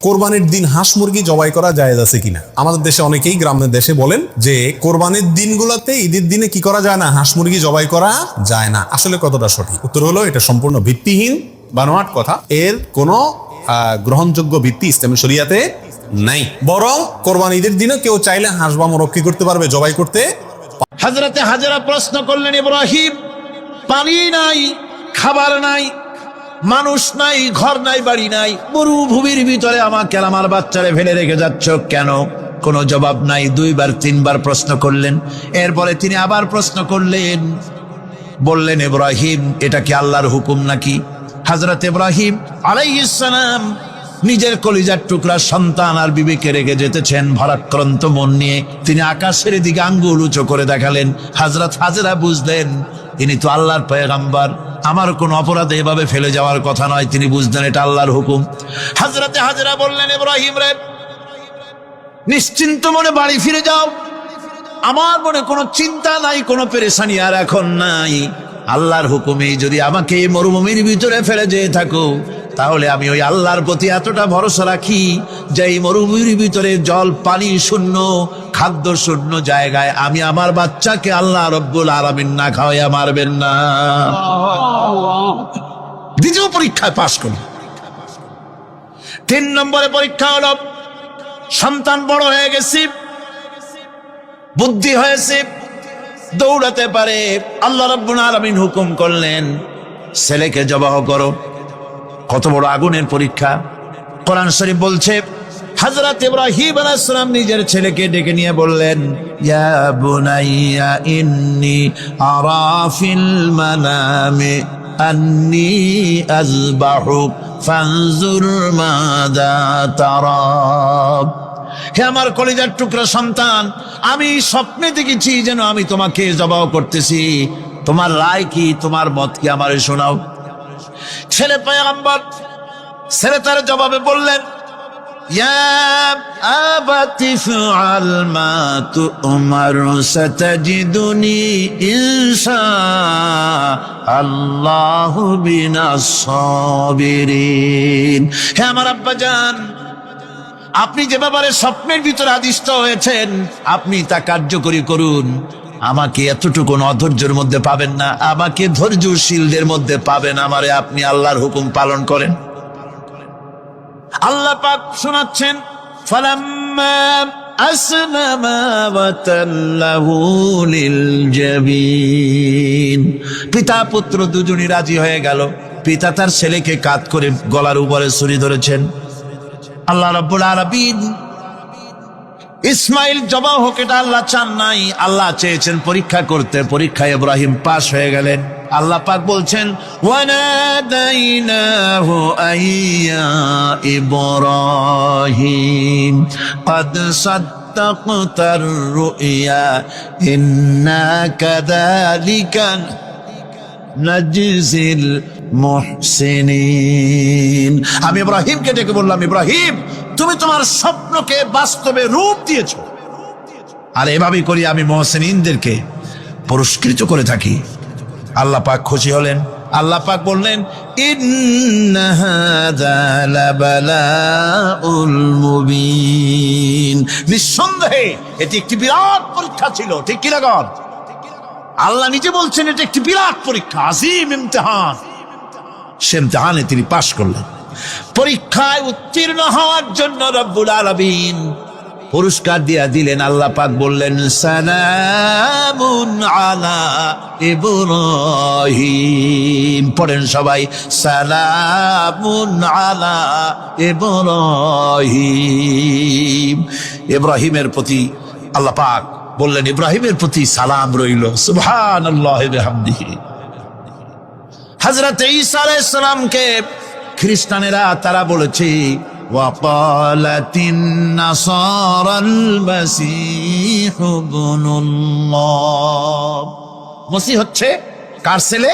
কোরবানির দিন হাঁস মুরগি জবাই করা জায়েজ আছে কিনা? আমাদের দেশে অনেকেই গ্রামের দেশে বলেন যে কোরবানির দিনগুলোতে, ঈদের দিনে কি করা যায় না, হাঁস মুরগি জবাই করা যায় না। আসলে কতটা সঠিক? উত্তর হলো এটা সম্পূর্ণ ভিত্তিহীন, বানোয়াট কথা। এর কোনো গ্রহণযোগ্য ভিত্তি ইসলামী শরিয়াতে নাই। বরং কোরবানি ঈদের দিনে কেউ চাইলে হাঁস বা মোরগ কি করতে পারবে? জবাই করতে। হযরতে হাজেরা প্রশ্ন করলেন, ইব্রাহিম, পানি নাই, খাবার নাই, মানুষ নাই, ঘর নাই, বাড়ি নাই, মরুভূমির ভিতরে আমাকে আমার বাচ্চারে ফেলে রেখে যাচ্ছ কেন? কোনো জবাব নাই। 2বার 3বার প্রশ্ন করলেন। এরপরে তিনি আবার প্রশ্ন করলেন, বললেন, ইব্রাহিম, এটা কি আল্লাহর হুকুম নাকি? হযরত ইব্রাহিম আলাইহিস সালাম নিজের কলিজার টুকরা সন্তান আর বিবিকে রেখে যেতেছেন ভারাক্রান্ত মন নিয়ে। তিনি আকাশের দিকে আঙ্গুল উঁচু করে দেখালেন। হযরত হাজেরা বুঝলেন ইনি তো আল্লাহর পয়গম্বর, আমার কোন অপরাধে এভাবে ফেলে যাওয়ার কথা নয়। তিনি বুঝলেন এটা আল্লাহর হুকুম। হযরতে হাজেরা বললেন, ইব্রাহিম রে, নিশ্চিন্ত মনে বাড়ি ফিরে যাও। আমার মনে কোনো চিন্তা নাই, কোনো পেরেশানি আর এখন নাই। আল্লাহর হুকুমে যদি আমাকে এই মরুভূমির ভিতরে ফেলে যেয়ে থাকো, তাহলে আমি ওই আল্লাহর প্রতি এতটা ভরসা রাখি যে এই মরুভূমির ভিতরে জল পানি শূন্য, খাদ্য শূন্য জায়গায় আমি আমার বাচ্চাকে আল্লাহ রব্বুল আলামিন না খাওয়াইয়া মারবেন না। দ্বিতীয় পরীক্ষায় পাশ করি। 3 নম্বরে পরীক্ষা হলো, সন্তান বড় হয়ে গেছে, বুদ্ধি হয়েছে, দৌড়াতে পারে। আল্লাহ রাব্বুল আলামিন হুকুম করলেন, ছেলেকে জবাহ করো। কত বড় আগুনের পরীক্ষা! কোরআন শরীফ বলছে, হযরত ইব্রাহিম আলাইহিস সালাম নিজের ছেলেকে ডেকে নিয়ে বললেন, ইয়া বুনাইয়া ইন্নী আরা ফিল মানামি আন্নী আযবাহুক ফানজুর মাযা তারা। হে আমার কলিজার টুকরা সন্তান, আমি স্বপ্নে দেখেছি যেন আমি তোমাকে জবাহ করতেছি। তোমার রায় কি, তোমার মত কি, আমারে শোনাও। ছেলে পয়গম্বর, ছেলে তার জবাবে বললেন, ইয়া আবাতি ফাআল মা তু'মার সাতাজিদুনি ইনশাআল্লাহু বিনাস সাবিরিন। হে আমার আব্বাজান, আপনি যে ব্যাপারে স্বপ্নের ভিতরে আদিষ্ট হয়েছেন, আপনি তা কার্যকরী করুন। আমাকে এতটুকু অধৈর্যের মধ্যে পাবেন না, আমাকে ধৈর্যশীলদের মধ্যে পাবেন। আমারে আপনি আল্লাহর হুকুম পালন করেন। আল্লাহ পাক শোনাচ্ছেন, ফালাম্মা আসলামা ওয়া তাল্লাহু লিল জাবিন। পিতা পুত্র দুজনই রাজি হয়ে গেল। পিতা তার ছেলেকে কাঁধ করে গলার উপরে ছুরি ধরেছেন। আল্লাহ রাব্বুল আলামিন ইসমাইল জবাহ হোক, এটা আল্লাহ চান নাই, আল্লাহ চেয়েছেন পরীক্ষা করতে। পরীক্ষায় ইব্রাহিম পাশ হয়ে গেলেন। আল্লাহ পাক বলছেন, ওয়ানাদাইনাহু আইয়া ইব্রাহিম ক্বাদ সাদ্দাকতার রুইয়া ইন্না কাযালিকা নাজজিল মুহসিনিন। আমি ইব্রাহিমকে ডেকে বললাম, ইব্রাহিম, তুমি তোমার স্বপ্নকে বাস্তবে রূপ দিয়েছো, আর এভাবেই করি আমি মুহসিনিনদেরকে পুরস্কৃত করে থাকি। আল্লাহ পাক খুশি হলেন। আল্লাহ পাক বললেন, ইন্না হাযা লাবালাউল মুবিন। নিঃসন্দেহে এটি একটি বিরাট পরীক্ষা ছিল। ঠিক কি লাগান? আল্লাহ নিজে বলছেন এটা একটি বিরাট পরীক্ষা, আজিম ইমতিহান। সে ইমতিহানে তিনি পাশ করলেন। পরীক্ষায় উত্তীর্ণ হওয়ার জন্য রব্বুল আলামিন পুরস্কার দিয়া দিলেন। আল্লাহ পাক বললেন, সালামুন আলা ইব্রাহিম। পড়েন সবাই, সালামুন আলা ইব্রাহিম। ইব্রাহিমের প্রতি আল্লাহ পাক বললেন, ইব্রাহিমের প্রতি সালাম রইল। সুবহানাল্লাহি ওয়া বিহামদিহি। হযরত ঈসা আলাইহিস সালামকে খ্রিস্টানেরা তারা বলেছে, ওয়াকালাতিন নাসারাল মাসীহ ইবনুল্লাহ। মসিহ হচ্ছে কার ছেলে?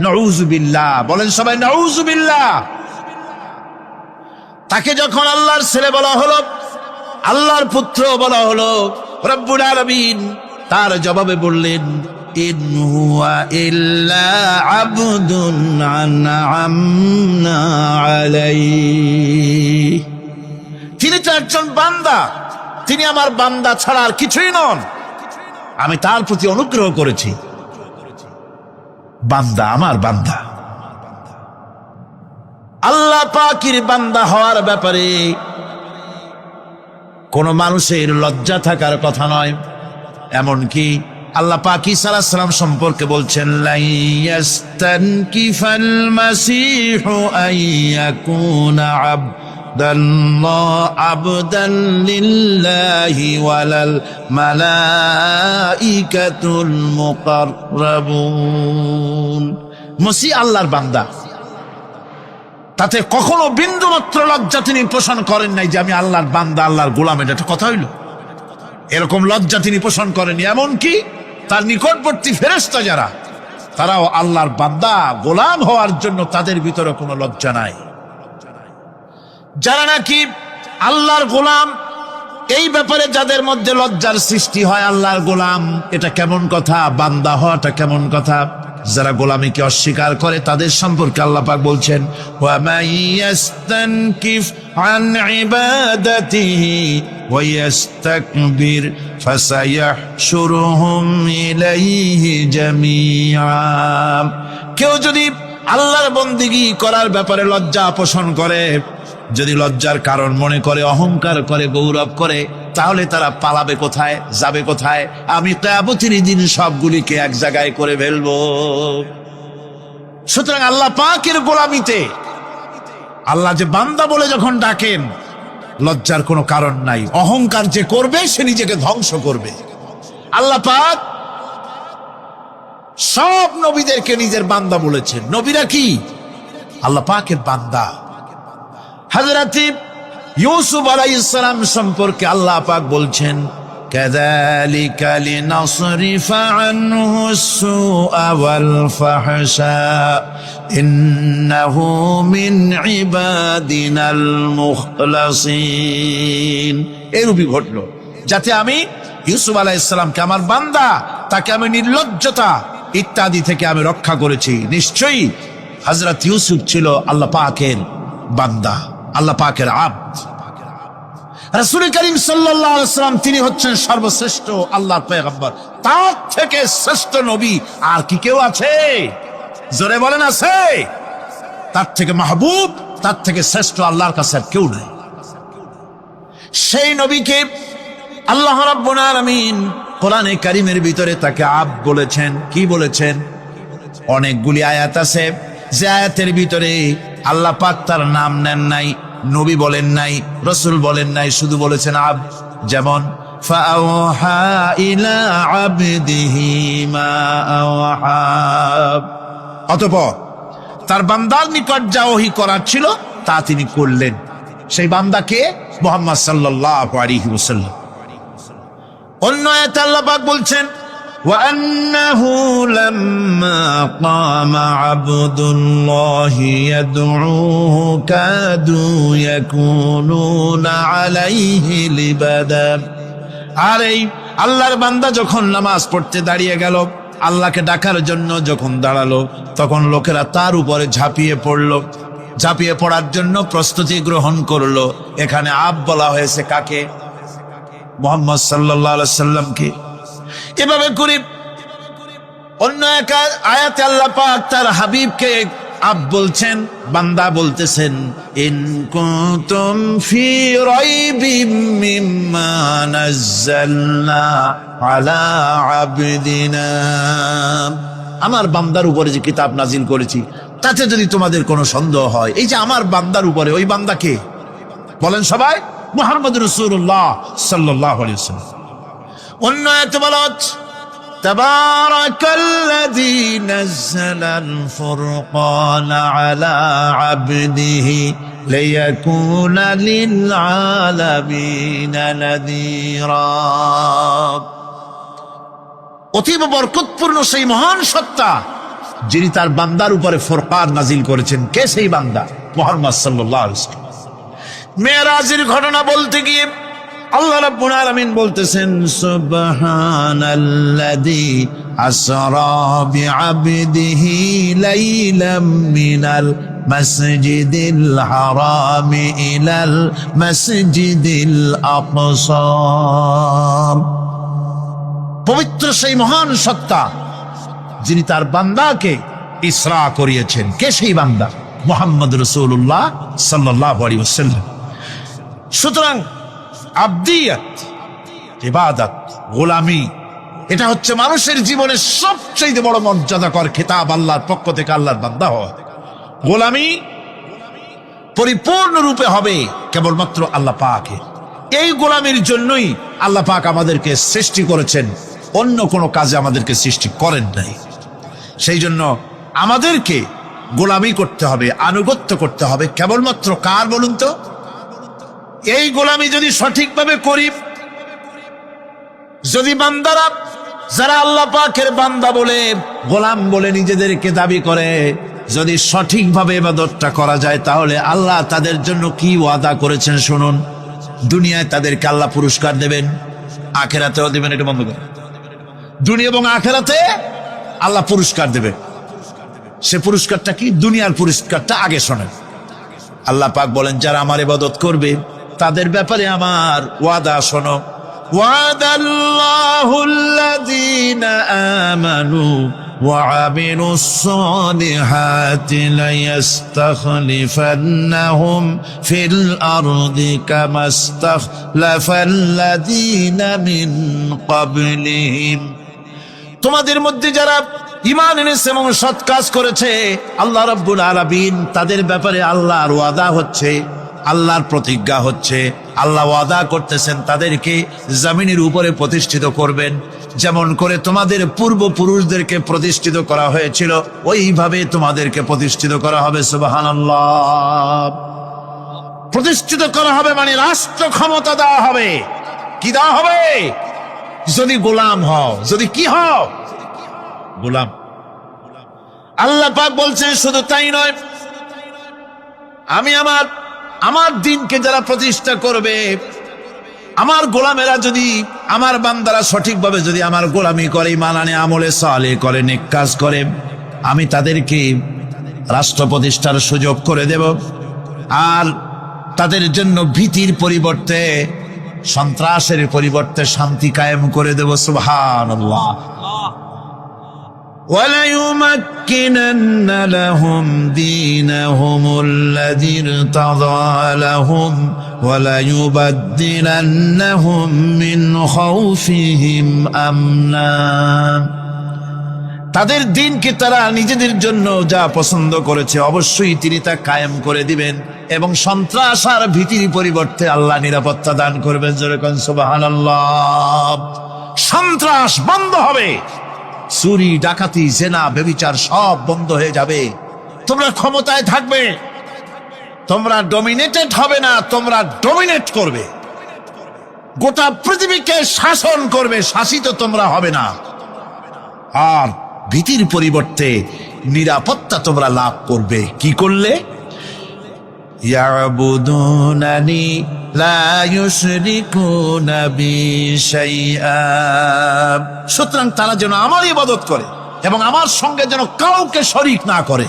নাউযুবিল্লাহ। বলেন সবাই, নাউযুবিল্লাহ। তাকে যখন আল্লাহর ছেলে বলা হলো, আল্লাহর পুত্র বলা হলো, রব্বুল আলামিন তার জবাবে বললেন, ইন হুয়া ইল্লা আবদুন আনআমনা আলাইহি। একজন বান্দা, তিনি আমার বান্দা ছাড়া আর কিছুই নন। আমি তার প্রতি অনুগ্রহ করেছি। বান্দা আমার বান্দা। আল্লাহ পাকের বান্দা হওয়ার ব্যাপারে কোন মানুষের লজ্জা থাকার কথা নয়। এমনকি আল্লাহ পাক ঈসা আলাইহিস সালাম সম্পর্কে বলছেন, লা ইয়াস্তানকিফাল মাসীহু আইয়াকুনা আবদান লিল্লাহি ওয়ালাল মালাইকাতুল মুকাররাবুন। মসিহ আল্লাহর বান্দা, তাতে কখনো বিন্দুমাত্র লজ্জা তিনি পোষণ করেন নাই যে আমি আল্লাহর বান্দা, আল্লাহর গোলাম। এটা একটা কথা হইল? এরকম লজ্জা তিনি পোষণ করেনি। এমনকি তার নিকটবর্তী ফেরেশতা যারা, তারাও আল্লাহর বান্দা গোলাম হওয়ার জন্য তাদের ভিতরে কোনো লজ্জা নাই। যারা নাকি আল্লাহর গোলাম, এই ব্যাপারে যাদের মধ্যে লজ্জার সৃষ্টি হয়, আল্লাহর গোলাম এটা কেমন কথা, বান্দা হওয়াটা কেমন কথা। যারা গোলামীকে অস্বীকার করে তাদের সম্পর্কে আল্লাহ পাক বলছেন, ওয়া মাইয়াস্তানকিফ আন ইবাদাতিহি ওয়া ইস্তাকবির ফাসায়াহশুরুহুম ইলাইহি জামিআ। কেউ যদি আল্লাহর বন্দেগী করার ব্যাপারে লজ্জা পোষণ করে, যদি লজ্জার কারণ মনে করে, অহংকার করে, গৌরব করে, তাহলে তারা পালাবে কোথায়, যাবে কোথায়? আমি কিয়ামতের দিন সবগুলিকে এক জায়গায় করে ফেলবো। সুতরাং আল্লাহ পাকের গোলামিতে আল্লাহ যে বান্দা বলে যখন ডাকেন, লজ্জার কোনো কারণ নাই। অহংকার যে করবে সে নিজেকে ধ্বংস করবে। আল্লাহ পাক সব নবীদেরকে নিজের বান্দা বলেছেন। নবীরা কি আল্লাহ পাকের বান্দা। হযরত ইউসুফ আলাইহিস সালাম সম্পর্কে আল্লাহ পাক বলছেন, কাযালিকা লিনাসরিফা আনহু আস-সুআ ওয়াল ফাহশা ইন্নাহু মিন ইবাদিনাল মুখলাসিন। এরূপই ঘটল যাতে আমি ইউসুফ আলাইহিস সালামকে, আমার বান্দা, তাকে আমি নির্লজ্জতা ইত্যাদি থেকে আমি রক্ষা করেছি। নিশ্চয়ই হযরত ইউসুফ ছিল আল্লাহ পাকের বান্দা, আল্লাহ পাকের আব্দ। রাসূল করিম সাল্লাল্লাহু আলাইহি ওয়াসাল্লাম তিনি হচ্ছেন সর্বশ্রেষ্ঠ আল্লাহর পয়গম্বর। তার থেকে শ্রেষ্ঠ নবী আর কি কেউ আছে? জোরে বলেন, আছে? তার থেকে মাহবুব, তার থেকে শ্রেষ্ঠ আল্লাহর কাছে আর কেউ নাই। সেই নবীকে আল্লাহ রাব্বুল আলামিন কোরআনে কারীমের ভিতরে তাকে আব্দ বলেছেন। কি বলেছেন? অনেকগুলি আয়াত আছে যে আয়াতের ভিতরে আল্লাহ পাক তার নাম নেন নাই, নবী বলেন নাই, রাসূল বলেন নাই, শুধু বলেছেন আব্দ। যেমন ফাআওহা ইলা আবদিহি মা আওহা। অতঃপর তার বান্দার নিকট যা ওহী করার ছিল তা তিনি করলেন। সেই বান্দাকে মুহাম্মদ সাল্লাল্লাহু আলাইহি ওয়াসাল্লাম। অন্য আয়াতে আল্লাহ পাক বলছেন, وأنه لما قام عبد الله يدعوه كادوا يكونون عليه لبدا। আর এই আল্লাহর বান্দা যখন নামাজ পড়তে দাঁড়িয়ে গেল, আল্লাহকে ডাকার জন্য যখন দাঁড়ালো, তখন লোকেরা তার উপরে ঝাঁপিয়ে পড়লো। ঝাঁপিয়ে পড়ার জন্য প্রস্তুতি গ্রহণ করলো। এখানে আব বলা হয়েছে কাকে? মুহাম্মদ সাল্লাল্লাহু আলাইহি সাল্লামকে। এভাবে করে অন্য এক আয়াতে আল্লাহ পাক তার হাবিবকে আব বলছেন, বান্দা বলতেছেন, ইন কুনতুম ফি রাইবিম মিম্মা নাযালনা আলা আবদিনা। আমার বান্দার উপরে যে কিতাব নাজিল করেছি তাতে যদি তোমাদের কোনো সন্দেহ হয়, এই যে আমার বান্দার উপরে, ওই বান্দাকে বলেন সবাই, মুহাম্মদ রাসূলুল্লাহ সাল্লাল্লাহু আলাইহি ওয়াসাল্লাম। অন্য আয়াতে বলা হচ্ছে, তাবারাকাল্লাযী নাযালাল ফুরকানা আলা আবদিহি লিয়াকুনা লিল আলামিনা নাযীরা। অতীব বরকতপূর্ণ সেই মহান সত্তা যিনি তার বান্দার উপরে ফুরকান নাজিল করেছেন। কে সেই বান্দা? মুহাম্মদ সাল্লাল্লাহু আলাইহি ওয়াসাল্লাম। মেরাজের ঘটনা বলতে গিয়ে আল্লাহ রাব্বুল আলামিন বলতেছেন, সুবহানাল্লাযী আসরা বিআবদিহি লাইলাম মিনাল মাসজিদিল হারামি ইলাল মাসজিদিল আকসা। পবিত্র সেই মহান সত্তা যিনি তার বান্দাকে ইসরা করিয়েছেন। কে সেই বান্দা? মুহাম্মদ রাসূলুল্লাহ সাল্লাল্লাহু আলাইহি ওয়াসাল্লাম। সুতরাং আবদিয়াত, ইবাদত, গোলামি, এটা হচ্ছে মানুষের জীবনের সবচেয়ে বড় মর্যাদাকর খেতাব আল্লাহর পক্ষ থেকে আল্লাহর বান্দা হওয়া। গোলামি পরিপূর্ণরূপে হবে কেবলমাত্র আল্লাহ পাকের। এই গোলামির জন্যই আল্লাহ পাক আমাদেরকে সৃষ্টি করেছেন, অন্য কোনো কাজে আমাদেরকে সৃষ্টি করেন নাই। সেই জন্য আমাদেরকে গোলামি করতে হবে, আনুগত্য করতে হবে কেবলমাত্র কার বলুন তো? এই গোলামি যদি সঠিকভাবে করি, যদি বান্দারা যারা আল্লাহ পাকের বান্দা বলে গোলাম বলে নিজেদেরকে দাবি করে, যদি সঠিকভাবে ইবাদতটা করা যায়, তাহলে আল্লাহ তাদের জন্য কি ওয়াদা করেছেন শুনুন। দুনিয়ায় তাদেরকে আল্লাহ পুরস্কার দেবেন, আখেরাতেও দেবেন। এটা বন্ধ করে, দুনিয়া এবং আখেরাতে আল্লাহ পুরস্কার দেবেন। সে পুরস্কারটা কি? দুনিয়ার পুরস্কারটা আগে শোনেন। আল্লাহ পাক বলেন, যারা আমার ইবাদত করবে তাদের ব্যাপারে আমার ওয়াদা শোনো। ওয়াদাল্লাহুল্লাযীনা আমানু ওয়া আমিলুস সালিহাতি লায়াস্তাখলিফান্নাহুম ফিল আরদি কামাস্তাখলাফাল্লাযীনা মিন ক্বাবলিহিম। তোমাদের মধ্যে যারা ঈমান এনেছে এবং সৎ কাজ করেছে, আল্লাহ রাব্বুল আলামিন তাদের ব্যাপারে আল্লাহর ওয়াদা হচ্ছে, আল্লাহর প্রতিজ্ঞা হচ্ছে, আল্লাহ ওয়াদা করতেছেন তাদেরকে জমিনের উপরে প্রতিষ্ঠিত করবেন। যেমন করে তোমাদের পূর্বপুরুষদেরকে প্রতিষ্ঠিত করা হয়েছিল, ওইভাবে তোমাদেরকে প্রতিষ্ঠিত করা হবে। সুবহানাল্লাহ। প্রতিষ্ঠিত করা হবে মানে রাষ্ট্র ক্ষমতা দেওয়া হবে। কি দেওয়া হবে? যদি গোলাম হও, যদি কি হও? গোলাম। আল্লাহ পাক বলছেন শুধু তাই নয়, আমি আমার দিনকে যারা প্রতিষ্ঠা করবে, আমার গোলামেরা যদি, আমার বান্দারা সঠিকভাবে যদি আমার গোলামি করে, ঈমান আনে, আমলে সালেহ করে, নেক কাজ করে, আমি তাদেরকে রাষ্ট্র প্রতিষ্ঠার সুযোগ করে দেব। আর তাদের জন্য ভীতির পরিবর্তে, সন্ত্রাসের পরিবর্তে শান্তি কায়েম করে দেব। সুবহানাল্লাহ। وَلَيُمَكِّنَنَّ لَهُمْ دِينَهُمُ الَّذِي ارْتَضَىٰ لَهُمْ وَلَيُبَدِّلَنَّهُمْ مِنْ خَوْفِهِمْ أَمْنًا। তাদের দিনকে তারা নিজেদের জন্য যা পছন্দ করেছে, অবশ্যই তিনি তা কায়েম করে দিবেন এবং সন্ত্রাস আর ভীতির পরিবর্তে আল্লাহ নিরাপত্তা দান করবেন। জোরে কোন সুবহানাল্লাহ। সন্ত্রাস বন্ধ হবে, চুরি, ডাকাতি, জেনা, ব্যভিচার সব বন্ধ হয়ে যাবে। তোমরা ক্ষমতায় থাকবে, তোমরা ডমিনেটেড হবে না, তোমরা ডমিনেট করবে। গোটা পৃথিবীকে শাসন করবে, শাসিত তোমরা হবে না। আর ভীতির পরিবর্তে নিরাপত্তা তোমরা লাভ করবে। কি করলে? ইয়াবুদুনানি লা ইউশরিকুনা বি শাইআ। সুতরাং তারা যেন আমার ইবাদত করে এবং আমার সঙ্গে যেন কাউকে শরীক না করে।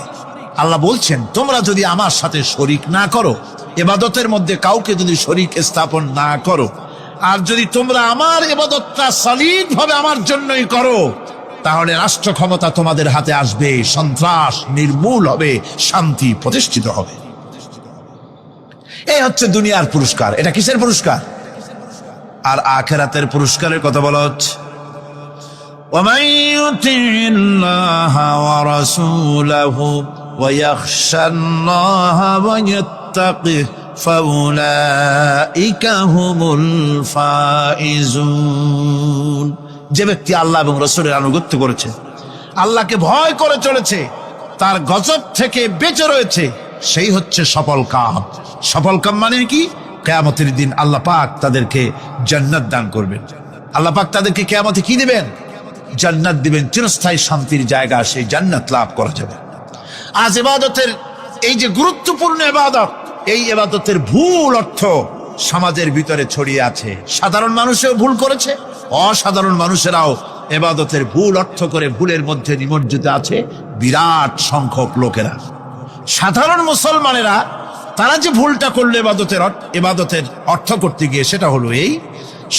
আল্লাহ বলছেন, তোমরা যদি আমার সাথে শরীক না করো, ইবাদতের মধ্যে কাউকে যদি শরীক স্থাপন না করো, আর যদি তোমরা আমার ইবাদতটা সলিড ভাবে আমার জন্যই করো, তাহলে রাষ্ট্র ক্ষমতা তোমাদের হাতে আসবে, সন্ত্রাস নির্মূল হবে, শান্তি প্রতিষ্ঠিত হবে। এই হচ্ছে দুনিয়ার পুরস্কার। এটা কিসের পুরস্কার? আর আখিরাতের পুরস্কারের কথা বলা হচ্ছে। وَمَن يُطِعِ اللَّهَ وَرَسُولَهُ وَيَخْشَ اللَّهَ وَيَتَّقِهِ فَأُولَئِكَ هُمُ الْفَائِزُونَ। যে ব্যক্তি আল্লাহ এবং রাসূলের আনুগত্য করেছে, আল্লাহকে ভয় করে চলেছে, তার গজব থেকে বেঁচে রয়েছে, সেই হচ্ছে সফল কাম। সফল কাম মানে কি? কিয়ামতের দিন আল্লাহ পাক তাদেরকে জান্নাত দান করবেন। আল্লাহ পাক তাদেরকে কিয়ামতে কি দিবেন? জান্নাত দিবেন, চিরস্থায়ী শান্তির জায়গা, সেই জান্নাত লাভ করা যাবে। আজ ইবাদতের এই যে গুরুত্বপূর্ণ ইবাদত, এই ইবাদতের ভুল অর্থ সমাজের ভিতরে ছড়িয়ে আছে। সাধারণ মানুষও ভুল করেছে, অসাধারণ মানুষেরাও ইবাদতের ভুল অর্থ করে ভুলের মধ্যে নিমজ্জিত আছে বিরাট সংখ্যক লোকেরা। সাধারণ মুসলমানেরা তারা যে ভুলটা করলো এবাদতের অর্থ করতে গিয়ে, সেটা হলো এই,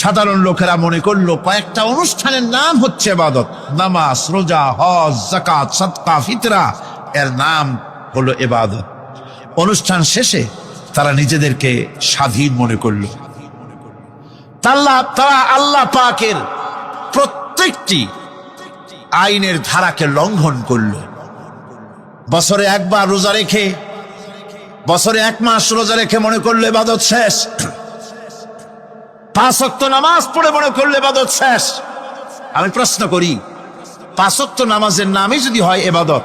সাধারণ লোকেরা মনে করলো কয়েকটা অনুষ্ঠানের নাম হচ্ছে ইবাদত, নামাজ, রোজা, হজ, যাকাত, সাদকা, ফিতরা, এর নাম হলো ইবাদত। অনুষ্ঠান শেষে তারা নিজেদেরকে স্বাধীন মনে করলো। তারা আল্লাহ পাকের প্রত্যেকটি আইনের ধারাকে লঙ্ঘন করলো। বছরে একবার রোজা রেখে, বছরে 1 মাস রোজা রেখে মনে করলো ইবাদত শেষ। 5 ওয়াক্ত নামাজ পড়ে মনে করলো ইবাদত শেষ। আমি প্রশ্ন করি, 5 ওয়াক্ত নামাজের নামই যদি হয় ইবাদত,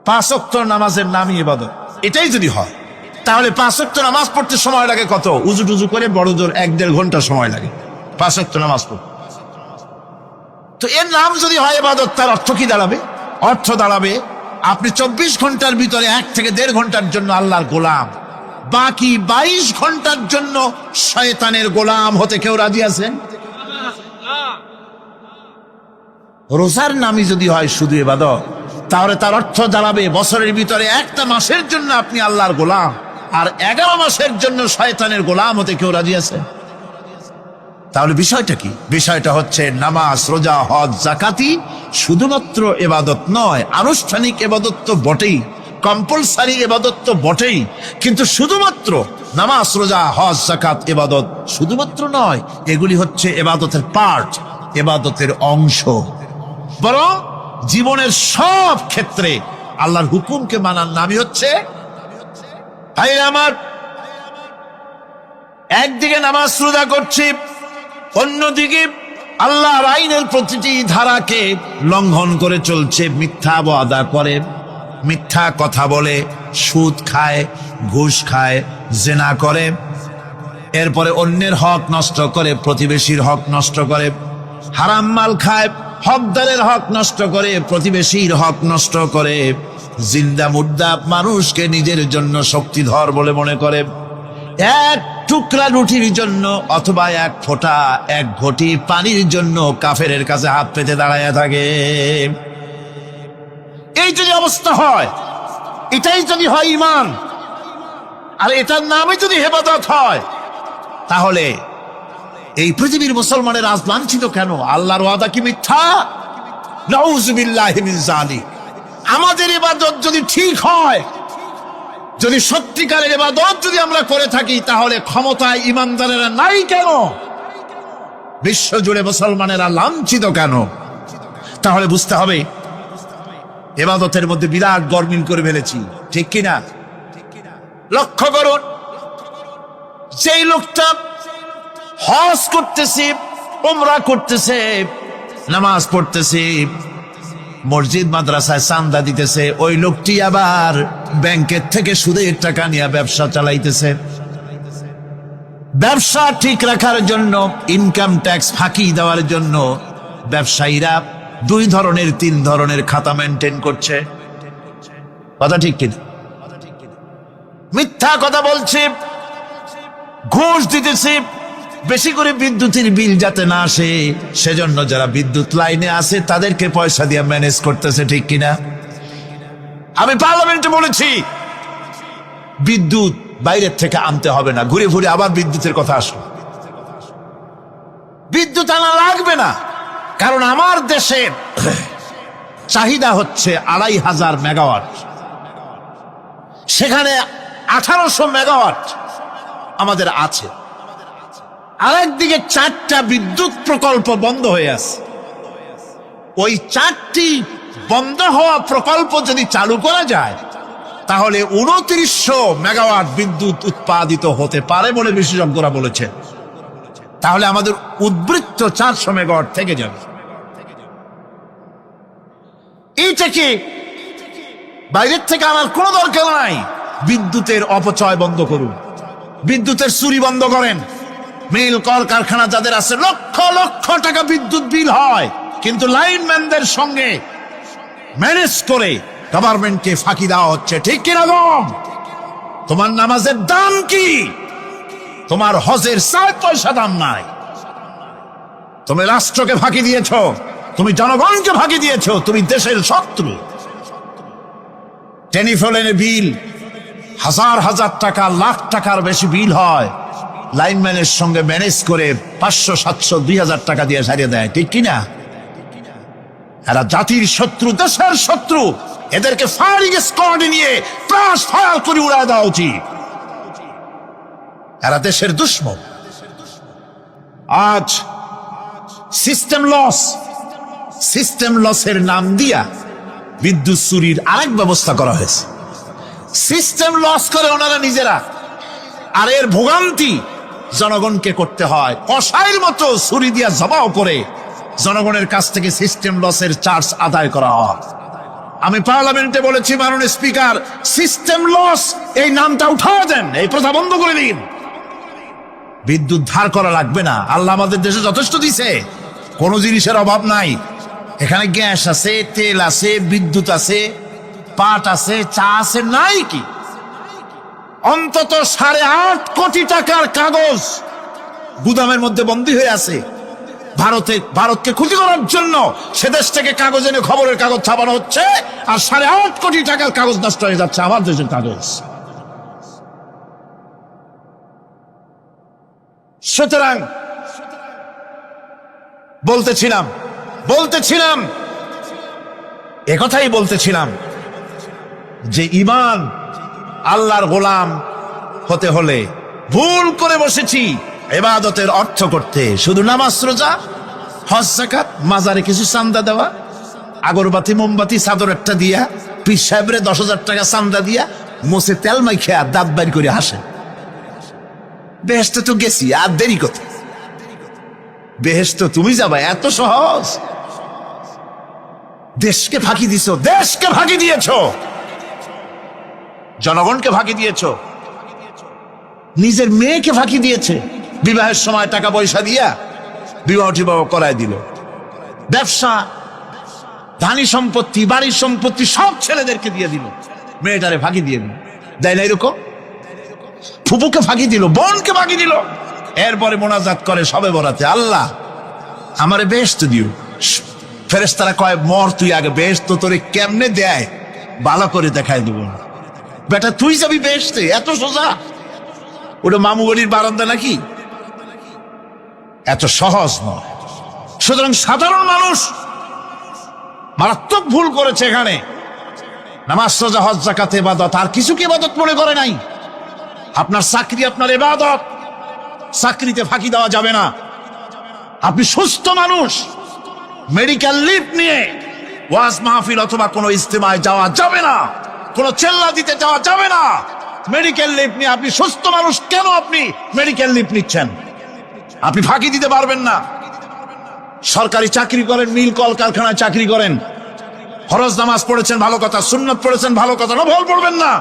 5 ওয়াক্ত নামাজের নামই ইবাদত, এটাই যদি হয়, তাহলে 5 ওয়াক্ত নামাজ পড়তে সময় লাগে কত? উজু টুজু করে বড় জোর 1-1.5 ঘন্টা সময় লাগে 5 ওয়াক্ত নামাজ পড়তে। তো এর নাম যদি হয় ইবাদত, তার অর্থ কি দাঁড়াবে? অর্থ দাঁড়াবে আপনি 24 ঘন্টার ভিতরে 1 থেকে 1.5 ঘন্টার জন্য আল্লাহর গোলাম, বাকি 22 ঘন্টার জন্য শয়তানের গোলাম হতে কেউ রাজি আছেন? রোজার নামই যদি হয় শুধু ইবাদত, তাহলে তার অর্থ দাঁড়াবে বছরের ভিতরে 1টা মাসের জন্য আপনি আল্লাহর গোলাম, আর 11 মাসের জন্য শয়তানের গোলাম হতে কেউ রাজি আছে? তাহলে বিষয়টা কি? বিষয়টা হচ্ছে নামাজ, রোজা, হজ, যাকাতি শুধুমাত্র ইবাদত নয়, আনুষ্ঠানিক ইবাদত তো বটেই, কম্পালসারি ইবাদত তো বটেই, কিন্তু শুধুমাত্র নামাজ, রোজা, হজ, যাকাত ইবাদত শুধুমাত্র নয়, এগুলি হচ্ছে ইবাদতের পার্ট, ইবাদতের অংশ। বরং জীবনের সব ক্ষেত্রে আল্লাহর হুকুমকে মানার নামই হচ্ছে, ভাইরা আমার, একদিকে নামাজ রোজা করছি, অন্যদিকে আল্লাহর আইনের প্রতিটি ধারাকে লঙ্ঘন করে চলছে, মিথ্যা ওয়াদা করে, মিথ্যা কথা বলে, সুদ খায়, ঘুষ খায়, জেনা করে, এরপরে অন্যের হক নষ্ট করে, প্রতিবেশীর হক নষ্ট করে, হারাম মাল খায়, হকদারের হক নষ্ট করে, প্রতিবেশীর হক নষ্ট করে, জিন্দা মুর্দা মানুষকে নিজের জন্য শক্তিধর বলে মনে করে, 1 টুকরা রুটির জন্য অথবা 1 ফোঁটা 1 ঘটি পানির জন্য কাফেরের কাছে হাত পেতে দাঁড়ায় থাকে। এই যদি অবস্থা হয়, এটাই যদি হয় ঈমান, আর এটার নামে যদি ইবাদত হয়, তাহলে এই পৃথিবীর মুসলমানের আজ লাঞ্ছিত কেন? আল্লাহর ওয়াদা কি মিথ্যা? নাউযুবিল্লাহি মিন যালিক। আমাদের ইবাদত যদি ঠিক হয়, যদি সত্যিকারের ইবাদত যদি আমরা করে থাকি, তাহলে ক্ষমতায় ইমানদারেরা নাই কেন? বিশ্ব জুড়ে মুসলমানেরা লাঞ্ছিত কেন? তাহলে বুঝতে হবে ইবাদতের মধ্যে বিরাট গরমিল করে ফেলেছি, ঠিক কিনা? লক্ষ্য করুন, যেই লোকটা হজ করতেছে, উমরা করতেছে, নামাজ পড়তেছে, মসজিদ মাদ্রাসায় চান্দা দিতেছে, ওই লোকটি আবার ব্যাংকের থেকে সুদের টাকা নিয়ে ব্যবসা চালাইতেছে। ব্যবসা ঠিক রাখার জন্য, ইনকাম ট্যাক্স ফাঁকি দেওয়ার জন্য ব্যবসায়ীরা 2 ধরনের 3 ধরনের খাতা মেনটেন করছে। কথা ঠিক কিনা? মিথ্যা কথা বলছে, ঘুষ দিতেছে, বেশি করে বিদ্যুতের বিল যাতে না আসে সেজন্য যারা বিদ্যুৎ লাইনে আছে তাদেরকে পয়সা দিয়ে ম্যানেজ করতেছে, ঠিক কিনা? আমি পার্লামেন্টে বলেছি বিদ্যুৎ বাইরের থেকে আনতে হবে না, ঘুরে ঘুরে আবার বিদ্যুতের কথা আসলো। বিদ্যুৎ আনা লাগবে না, কারণ আমার দেশের চাহিদা হচ্ছে 2500 মেগাওয়াট, সেখানে 1800 মেগাওয়াট আমাদের আছে। আরেকদিকে 4টা বিদ্যুৎ প্রকল্প বন্ধ হয়ে আছে। ওই 4টি বন্ধ হওয়া প্রকল্প যদি চালু করা যায়, তাহলে 2900 মেগাওয়াট বিদ্যুৎ উৎপাদিত হতে পারে বলে বিশেষজ্ঞরা বলেছেন। তাহলে আমাদের উদ্বৃত্ত 400 মেগাওয়াট থেকে যাবে। এইটাকে বাইরের থেকে আনার কোনো দরকার নাই। বিদ্যুতের অপচয় বন্ধ করুন, বিদ্যুতের চুরি বন্ধ করেন। মিল কল কারখানা যাদের আছে, লক্ষ লক্ষ টাকা বিদ্যুৎ বিল হয়, কিন্তু লাইনম্যানদের সঙ্গে ম্যানেজ করে গভর্নমেন্টকে ফাঁকি দেওয়া হচ্ছে, ঠিক কিনা? তোমার নামাজের দাম কি? তোমার হজের 4 পয়সা দাম নাই। তুমি রাষ্ট্রকে ফাঁকি দিয়েছ, তুমি জনগণকে ফাঁকি দিয়েছ, তুমি দেশের শত্রু। টেলিফোনে বিল হাজার হাজার টাকা, লাখ টাকার বেশি বিল হয়, লাইনম্যানের সঙ্গে ম্যানেজ করে 500, 700, 2000 টাকা দিয়ে সারিয়ে দেয়, ঠিক কিনা? এরা জাতির শত্রু, দেশের শত্রু। এদেরকে ফায়ারিং স্কোয়াডে নিয়ে ক্রাশ ফায়ার করে উড়ায় দেওয়া উচিত। এরা দেশের দুশ্মন। আজ সিস্টেম লসের নাম দিয়া বিদ্যুৎ চুরির আরেক ব্যবস্থা করা হয়েছে। সিস্টেম লস করে ওনারা নিজেরা, আর এর ভোগান্তি জনগণকে করতে হয়। কসাইয়ের মতো ছুরি দিয়া জবাও করে জনগণের কাছ থেকে সিস্টেম লসের চার্জ আদায় করা হয়। আমি পার্লামেন্টে বলেছি, মাননীয় স্পিকার, সিস্টেম লস এই নামটা উঠাও দেন, এই প্রথা বন্ধ করে দিন। বিদ্যুৎ ধার করা লাগবে না। আল্লাহ আমাদের দেশে যথেষ্ট দিছে, কোনো জিনিসের অভাব নাই। এখানে গ্যাস আছে, তেল আছে, বিদ্যুৎ আছে, পাট আছে, চা আছে, নাই কি? অন্তত 8.5 কোটি টাকার কাগজ গুদামের মধ্যে বন্দী হয়ে আছে। ভারতকে ক্ষতি করার জন্য সে দেশ থেকে কাগজ এনে খবরের কাগজ ছাপানো হচ্ছে, আর 8.5 কোটি টাকার কাগজ নষ্ট হয়ে যাচ্ছে আমার দেশের কাগজ। সুতরাং বলতেছিলাম একথাই বলতেছিলাম যে ঈমান আল্লাহর গোলাম হতে হলে ভুল করে বসেছি ইবাদতের অর্থ করতে। শুধু নামাজ, রোজা, হজ, যাকাত, মাজারে কিছু চান্দা দেওয়া, আগরবাতি, মোমবাতি, চাদর একটা দিয়া, পীর সাহেবের 10,000 টাকা চান্দা দিয়া, মোছে তেল মাইখে আর দাঁত বাইর করে হাসে। বেহেশতে তো গেছি, আর দেরি কথা। বেহেশতে তুমি যাবা, এত সহজ? দেশকে ফাঁকি দিছো, দেশকে ফাঁকি দিয়েছ, জনগণকে ফাঁকি দিয়েছ, নিজের মেয়েকে ফাঁকি দিয়েছে। বিবাহের সময় টাকা পয়সা দিয়া বিবাহ টিবাহ করায় দিল। ব্যবসা, ধানি সম্পত্তি, বাড়ির সম্পত্তি সব ছেলেদেরকে দিয়ে দিল, মেয়েটারে ফাঁকি দিয়ে দিল। দেয় না এরকম? ফুপুকে ফাঁকি দিল, বোনকে ফাঁকি দিল। এরপরে মোনাজাত করে সবে বরাতে, আল্লাহ আমারে বেহেশত দিও। ফেরেশতারা কয়, মর তুই আগে, বেহেশত তোরে কেমনে দেয় ভালো করে দেখায় দেব। বেটা তুই যাবি বেহেশতে? এত সোজা? ওটা মামু বাড়ির বারান্দা নাকি? এত সহজ নয়। সুতরাং সাধারণ মানুষ মারাত্মক ভুল করেছে এখানে। নামাজ, রোজা, হজ, যাকাত ইবাদত, আর কিছু কি ইবাদত মনে করে নাই? আপনার চাকরি আপনার ইবাদত, চাকরিতে ফাঁকি দেওয়া যাবে না। আপনি সুস্থ মানুষ, মেডিকেল লিভ নিয়ে ওয়াজ মাহফিল অথবা কোনো ইজতেমায় যাওয়া যাবে না, কোনো চেল্লা দিতে যাওয়া যাবে না। মেডিকেল লিভ নিয়ে আপনি সুস্থ মানুষ, কেন আপনি মেডিকেল লিভ নিচ্ছেন? আপনি ফাঁকি দিতে পারবেন না। সরকারি চাকরি করেন, মিল কলকারখানায় চাকরি করেন, ফরজ নামাজ পড়েছেন ভালো কথা, সুন্নাত পড়েছেন ভালো কথা, নফল পড়বেন না।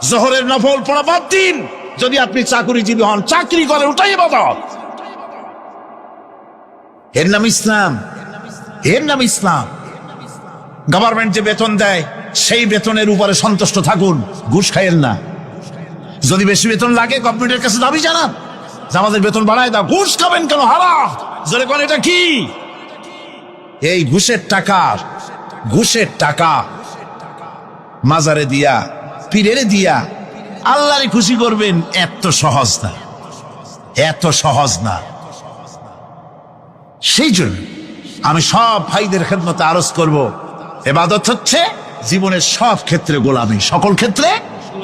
জোহরের নফল পড়া বাদ দিন। যদি আপনি চাকরিজীবী হন, চাকরি করেন, ওটাই ইবাদত। এর নাম ইসলাম, এর নাম ইসলাম। গভর্নমেন্ট যে বেতন দেয় সেই বেতনের উপরে সন্তুষ্ট থাকুন, ঘুষ খাইয়েন না। যদি বেশি বেতন লাগে গভর্নমেন্টের কাছে দাবি জানান যে আমাদের বেতন বাড়ায় দাও। ঘুষ খাবেন কেন? হারাম। জোরে কোন এটা কি? এই ঘুষের টাকা মাজারে দিয়া, পীরেরে দিয়া আল্লাহরে খুশি করবেন, এত সহজ না, এত সহজ না। সেই জন্য আমি সব ভাইদের খেদমতে আরজ করব, ইবাদত হচ্ছে জীবনের সব ক্ষেত্রে গোলামি, সকল ক্ষেত্রে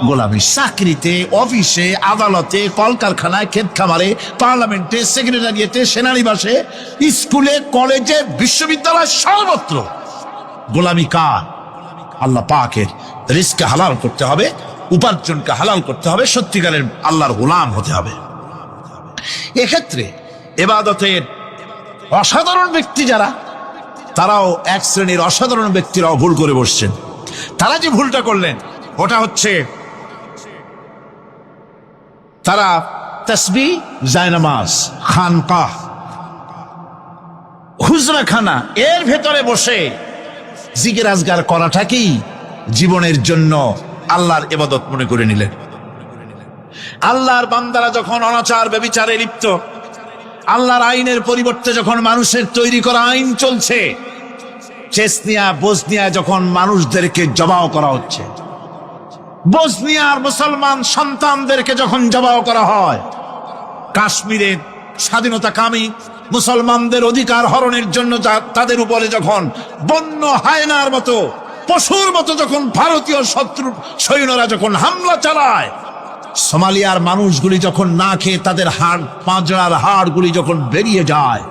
গোলামি। চাকরিতে, অফিসে, আদালতে, কলকারখানায়, ক্ষেত খামারে, পার্লামেন্টে, সেক্রেটারিয়েটে, সেনানিবাসে, স্কুলে, কলেজে, বিশ্ববিদ্যালয়, সর্বত্র গোলামি কার? আল্লাহ পাকের। রিজকে হালাল করতে হবে, উপার্জনকে হালাল করতে হবে, সত্যিকারের আল্লাহর গোলাম হতে হবে। এক্ষেত্রে ইবাদতের অসাধারণ ব্যক্তি যারা, তারাও এক শ্রেণীর অসাধারণ ব্যক্তিরাও ভুল করে বসছেন। তারা যে ভুলটা করলেন ওটা হচ্ছে, তারা তাসবিহ, জায়নামাজ, খানকাহ, হুজরাখানা এর ভেতরে বসে জিকির আজগার করাটাকেই জীবনের জন্য আল্লাহর ইবাদত মনে করে নিলেন। আল্লাহর বান্দারা যখন অনাচার ব্যভিচারে লিপ্ত, আল্লাহর আইনের পরিবর্তে যখন মানুষের তৈরি করা আইন চলছে, চেচনিয়া বসনিয়া যখন মানুষদেরকে জবাও করা হচ্ছে, বসনিয়ার মুসলমান সন্তানদেরকে যখন জবাও করা হয়, কাশ্মীরের স্বাধীনতাকামী মুসলমানদের অধিকার হরণের জন্য তাদের উপরে যখন বন্য হায়নার মতো পশুর মতো যখন ভারতীয় শত্রু সৈন্যরা যখন হামলা চালায়, সোমালিয়ার মানুষগুলি যখন না খেয়ে তাদের হাড় পাঁজরার হাড়গুলি যখন বেরিয়ে যায়,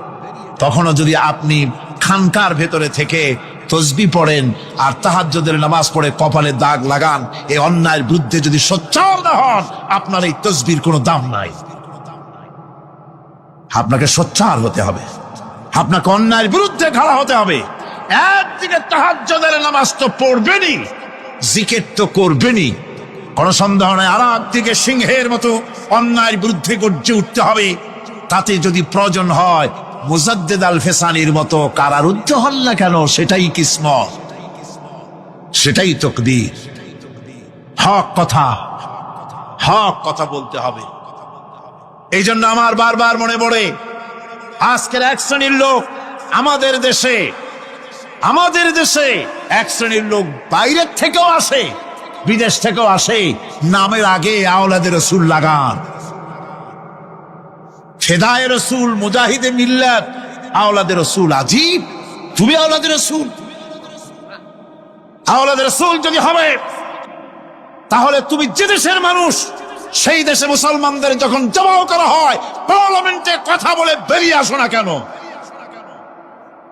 তখনও যদি আপনি খানকার ভেতরে থেকে তসবি পড়েন আর তাহাজ্জুদের নামাজ পড়ে কপালে দাগ লাগান, এই অন্যায়ের বিরুদ্ধে যদি সোচ্চার না হন, আপনার এই তসবির কোনো দাম নাই। আপনাকে সোচ্চার হতে হবে, আপনাকে অন্যায়ের বিরুদ্ধে খাড়া হতে হবে। একদিকে তাহাজ্জুদের নামাজ তো পড়বেনই, জিকির তো করবেনই, কোনো সন্দেহ নাই। আর একদিকে সিংহের মতো অন্যায়ের বিরুদ্ধে গর্জে উঠতে হবে। তাতে যদি প্রয়োজন হয় মুজাদ্দেদ আল ফেসানির মতো কারারুদ্ধ হন না কেন, সেটাই কিসমত, সেটাই তকদীর। হক কথা বলতে হবে। এই জন্য আমার বারবার মনে পড়ে আজকের এক শ্রেণীর লোক আমাদের দেশে এক শ্রেণীর লোক বাইরের থেকেও আসে, বিদেশ থেকেও আসে, নামের আগে আওলাদে রসুল লাগান। ফেদায়ে রসুল, মুজাহিদে মিল্লাত, আওলাদে রসুল। আজীব, তুমি আওলাদে রসুল যদি হবে, তাহলে তুমি যে দেশের মানুষ, সেই দেশে মুসলমানদের যখন জবাও করা হয়, পার্লামেন্টে কথা বলে বেরিয়ে আসো না কেন?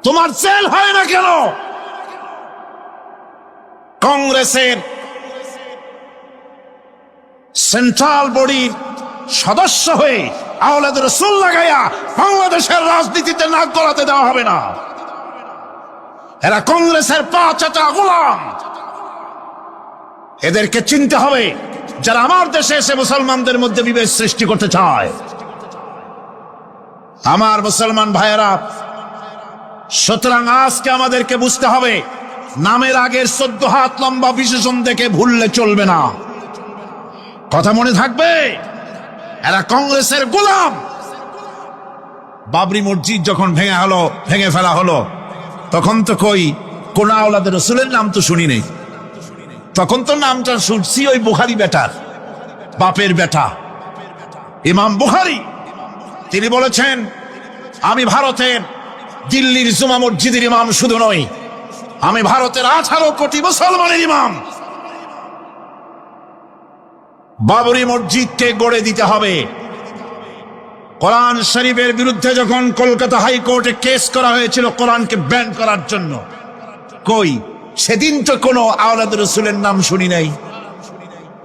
তোমার জেল হয় না কেন? কংগ্রেসের সেন্ট্রাল বডির সদস্য হয়ে আওলাদ রসুল লাগাইয়া বাংলাদেশের রাজনীতিতে নাক গলাতে দেওয়া হবে না। এরা কংগ্রেসের পা চাটা গোলাম। এদেরকে চিনতে হবে, যারা আমার দেশে এসে মুসলমানদের মধ্যে বিভেদ সৃষ্টি করতে চায়। আমার মুসলমান ভাইয়েরা, সুতরাং আজকে আমাদেরকে বুঝতে হবে, নামের আগের 14 হাত লম্বা বিশেষণ দেখে ভুললে চলবে না। কথা মনে থাকবে, এরা কংগ্রেসের গোলাম। বাবরি মসজিদ যখন ভেঙে ফেলা হলো, তখন তো কোন আওলাদ রসুলের নাম তো শুনি নেই। তখন তো নামটা শুনছি ওই বুখারী বেটার, বাপের বেটা ইমাম বুখারী। তিনি বলেছেন, আমি ভারতের দিল্লির জুমা মসজিদের ইমাম শুধু নই, আমি ভারতের 18 কোটি মুসলমানের ইমাম। বাবরি মসজিদকে গড়ে দিতে হবে। কোরআন শরীফের বিরুদ্ধে যখন কলকাতা হাইকোর্টে কেস করা হয়েছিল কোরআনকে ব্যান করার জন্য, সেদিন তো কোনো আওলাদ রসুলের নাম শুনি নাই।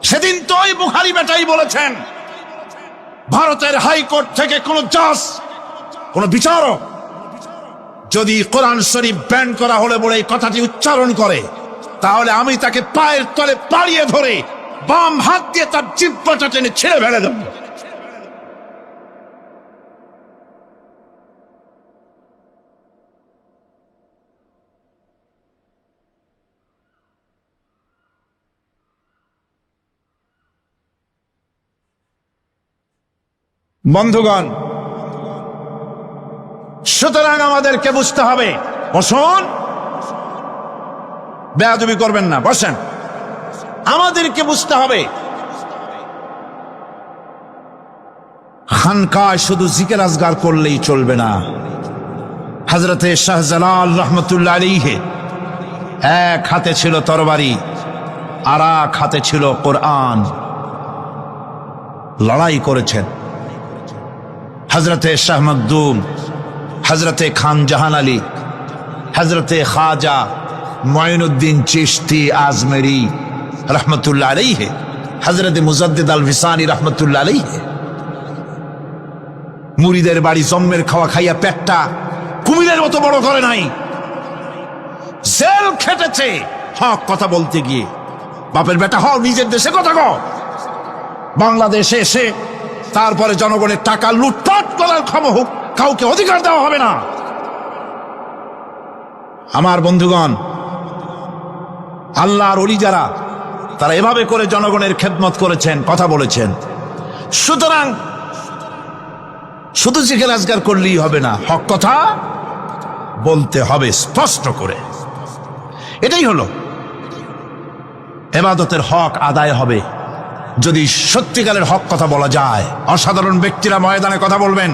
সেদিন তো ওই বুখারী বেটাই বলেছেন, ভারতের হাইকোর্ট থেকে কোন জাজ, কোন বিচারক যদি কোরআন শরীফ ব্যান করা হলে বলে এই কথাটি উচ্চারণ করে, তাহলে আমি তাকে পায়ের তলে পাড়িয়ে ধরে বাম হাত দিয়ে তার জিহ্বাটা টেনে ছেড়ে ফেলে দেব। বন্ধুগণ, সুতরাং আমাদেরকে বুঝতে হবে, বসুন, বেয়াদবি করবেন না, বসেন। আমাদেরকে বুঝতে হবে, খানকায় শুধু জিকির আজগার করলেই চলবে না। হযরতে শাহজালাল রহমতুল্লাহ আলাইহি এক হাতে ছিল তরবারি, আর এক হাতে ছিল কোরআন। লড়াই করেছেন হযরতে শাহ মখদুম, হযরতে খান জাহান আলী, হযরতে খাজা মুঈনুদ্দিন চিশতি আজমেরি রহমতুল্লাহ আলাইহি, হযরতে মুজাদ্দিদ আল ফিসানি রহমতুল্লাহ আলাইহি। মুরিদের বাড়ি জম্মের খাওয়া খাইয়া পেটটা কুমিরের মতো বড় করে নাই, জেল খেটেছে হক কথা বলতে গিয়ে। বাপের বেটা হও, নিজের দেশে কথা কও। বাংলাদেশে এসে তারপরে জনগণের টাকা লুটপাট করার ক্ষমতা কাউকে অধিকার দেওয়া হবে না। আমার বন্ধুগণ, আল্লাহর ওলি যারা, তারা এভাবে করে জনগণের খেদমত করেছেন, কথা বলেছেন। সুতরাং শুধু জিকির আজগার করলেই হবে না, হক কথা বলতে হবে স্পষ্ট করে। এটাই হলো ইবাদতের হক আদায় হবে যদি সত্যিকারের হক কথা বলা যায়। অসাধারণ ব্যক্তিরা ময়দানে কথা বলবেন,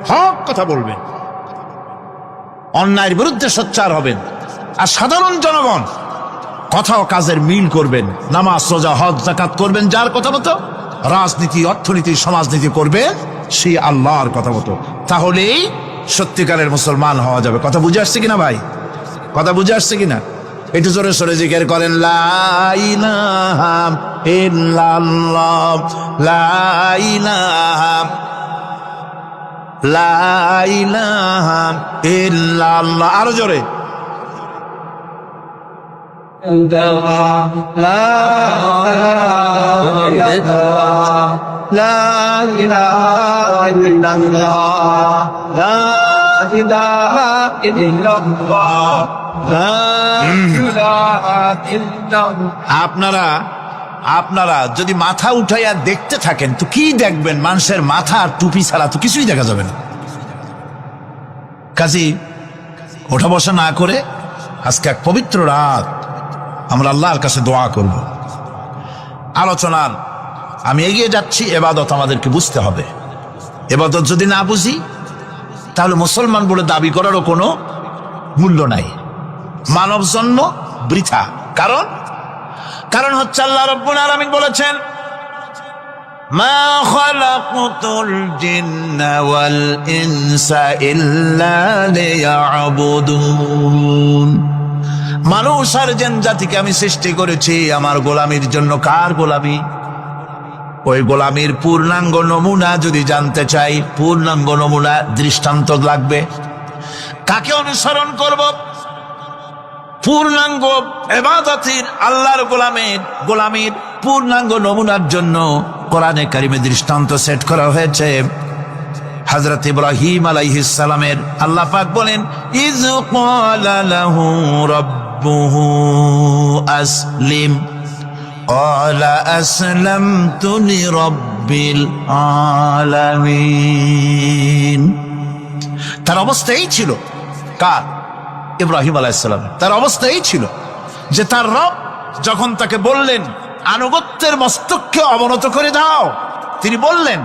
হক কথা বলবেন, অন্যায়ের বিরুদ্ধে সোচ্চার হবেন। আর সাধারণ জনগণ কথা ও কাজের মিল করবেন, নামাজ রোজা হজ যাকাত করবেন যার কথা মতো, রাজনীতি অর্থনীতি সমাজনীতি করবেন সেই আল্লাহর কথা মতো। তাহলেই সত্যিকারের মুসলমান হওয়া যাবে। কথা বুঝে আসছে কিনা ভাই? কথা বুঝে আসছে কিনা? একটু জোরে সরে জিকির করেন, লা ইলাহা ইল্লাল্লাহ, লা ইলাহা, লা ইলাহা ইল্লাল্লাহ। আরো জোরে, আপনারা যদি মাথা উঠাইয়া দেখতে থাকেন তো কি দেখবেন? মানুষের মাথা আর টুপি ছাড়া তো কিছুই দেখা যাবে না। কাজী ওঠা বসা না করে আজকে এক পবিত্র রাত আমরা আল্লাহর কাছে দোয়া করব। আলোচনার আমি এগিয়ে যাচ্ছি। এবাদত আমাদেরকে বুঝতে হবে। এবাদত যদি না বুঝি তাহলে মুসলমান বলে দাবি করারও কোনো মূল্য নাই। মানব জন্ম বৃথা। কারণ হচ্ছে আল্লাহ রাব্বুল আলামিন বলেছেন, মা খালাকতুল জিন্না ওয়াল ইনসা ইল্লা লিয়াবুদুন। মানুষ আর জিন জাতিকে আমি সৃষ্টি করেছি আমার গোলামির জন্য। কার গোলামি? ওই গোলামির পূর্ণাঙ্গ নমুনা যদি জানতে চাই, পূর্ণাঙ্গ নমুনা দৃষ্টান্ত লাগবে। কাকে অনুসরণ করব? পূর্ণাঙ্গ ইবাদতের আল্লাহর গোলামির পূর্ণাঙ্গ নমুনার জন্য কোরআনে কারিমে দৃষ্টান্ত সেট করা হয়েছে। হযরত ইব্রাহিম আলাইহিস সালামের আল্লাহ পাক বলেন, ইয ক্বালা লাহু রাব্বুহু আসলিম ক্বালা আসলামতু লিরাব্বিল আলামিন। তার অবস্থা এই ছিল। কার? ইব্রাহিম আলাইহিস সালাম। তার অবস্থা এই ছিল যে তার রব যখন তাকে বললেন আনুগত্যের মস্তককে অবনত করে দাও, তিনি বললেন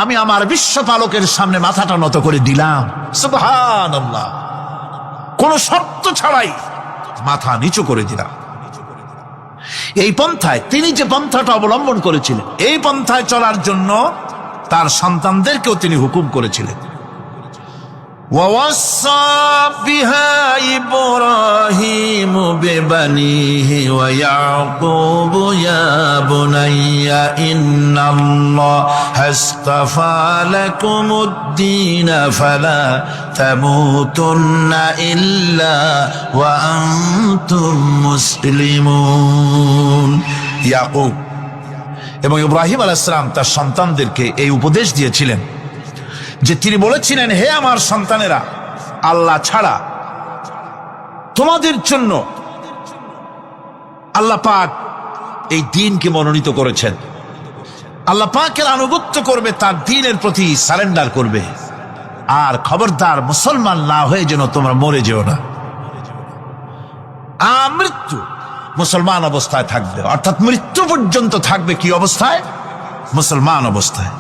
আমি আমার বিশ্বপালকের সামনে মাথাটা নত করে দিলাম। সুবহানাল্লাহ। কোন শর্ত ছাড়াই মাথা নিচু করে দিলাম। এই পন্থায় তিনি যে পন্থাটা অবলম্বন করেছিলেন, এই পন্থায় চলার জন্য তার সন্তানদেরকেও তিনি হুকুম করেছিলেন। ووصى بها إبراهيم ببنيه ويعقوب يا بني إن الله اصطفى لكم الدين فلا تموتن إلا وأنتم مسلمون। ইয়াকুব এবং ইব্রাহিম আলাইহিস সালাম তার সন্তানদেরকে এই উপদেশ দিয়েছিলেন যে তিনি বলেছিলেন, হে আমার সন্তানেরা, আল্লাহ ছাড়া তোমাদের জন্য আল্লাহ পাক এই দ্বীনকে মনোনীত করেছেন। আল্লাহ পাকের আনুগত্য করবে, তার দ্বীনের প্রতি সারেন্ডার করবে। আর খবরদার মুসলমান না হয়ে যেন তোমরা মরে যেও না। মৃত্যু মুসলমান অবস্থায় থাকবে, অর্থাৎ মৃত্যু পর্যন্ত থাকবে কি অবস্থায়? মুসলমান অবস্থায়।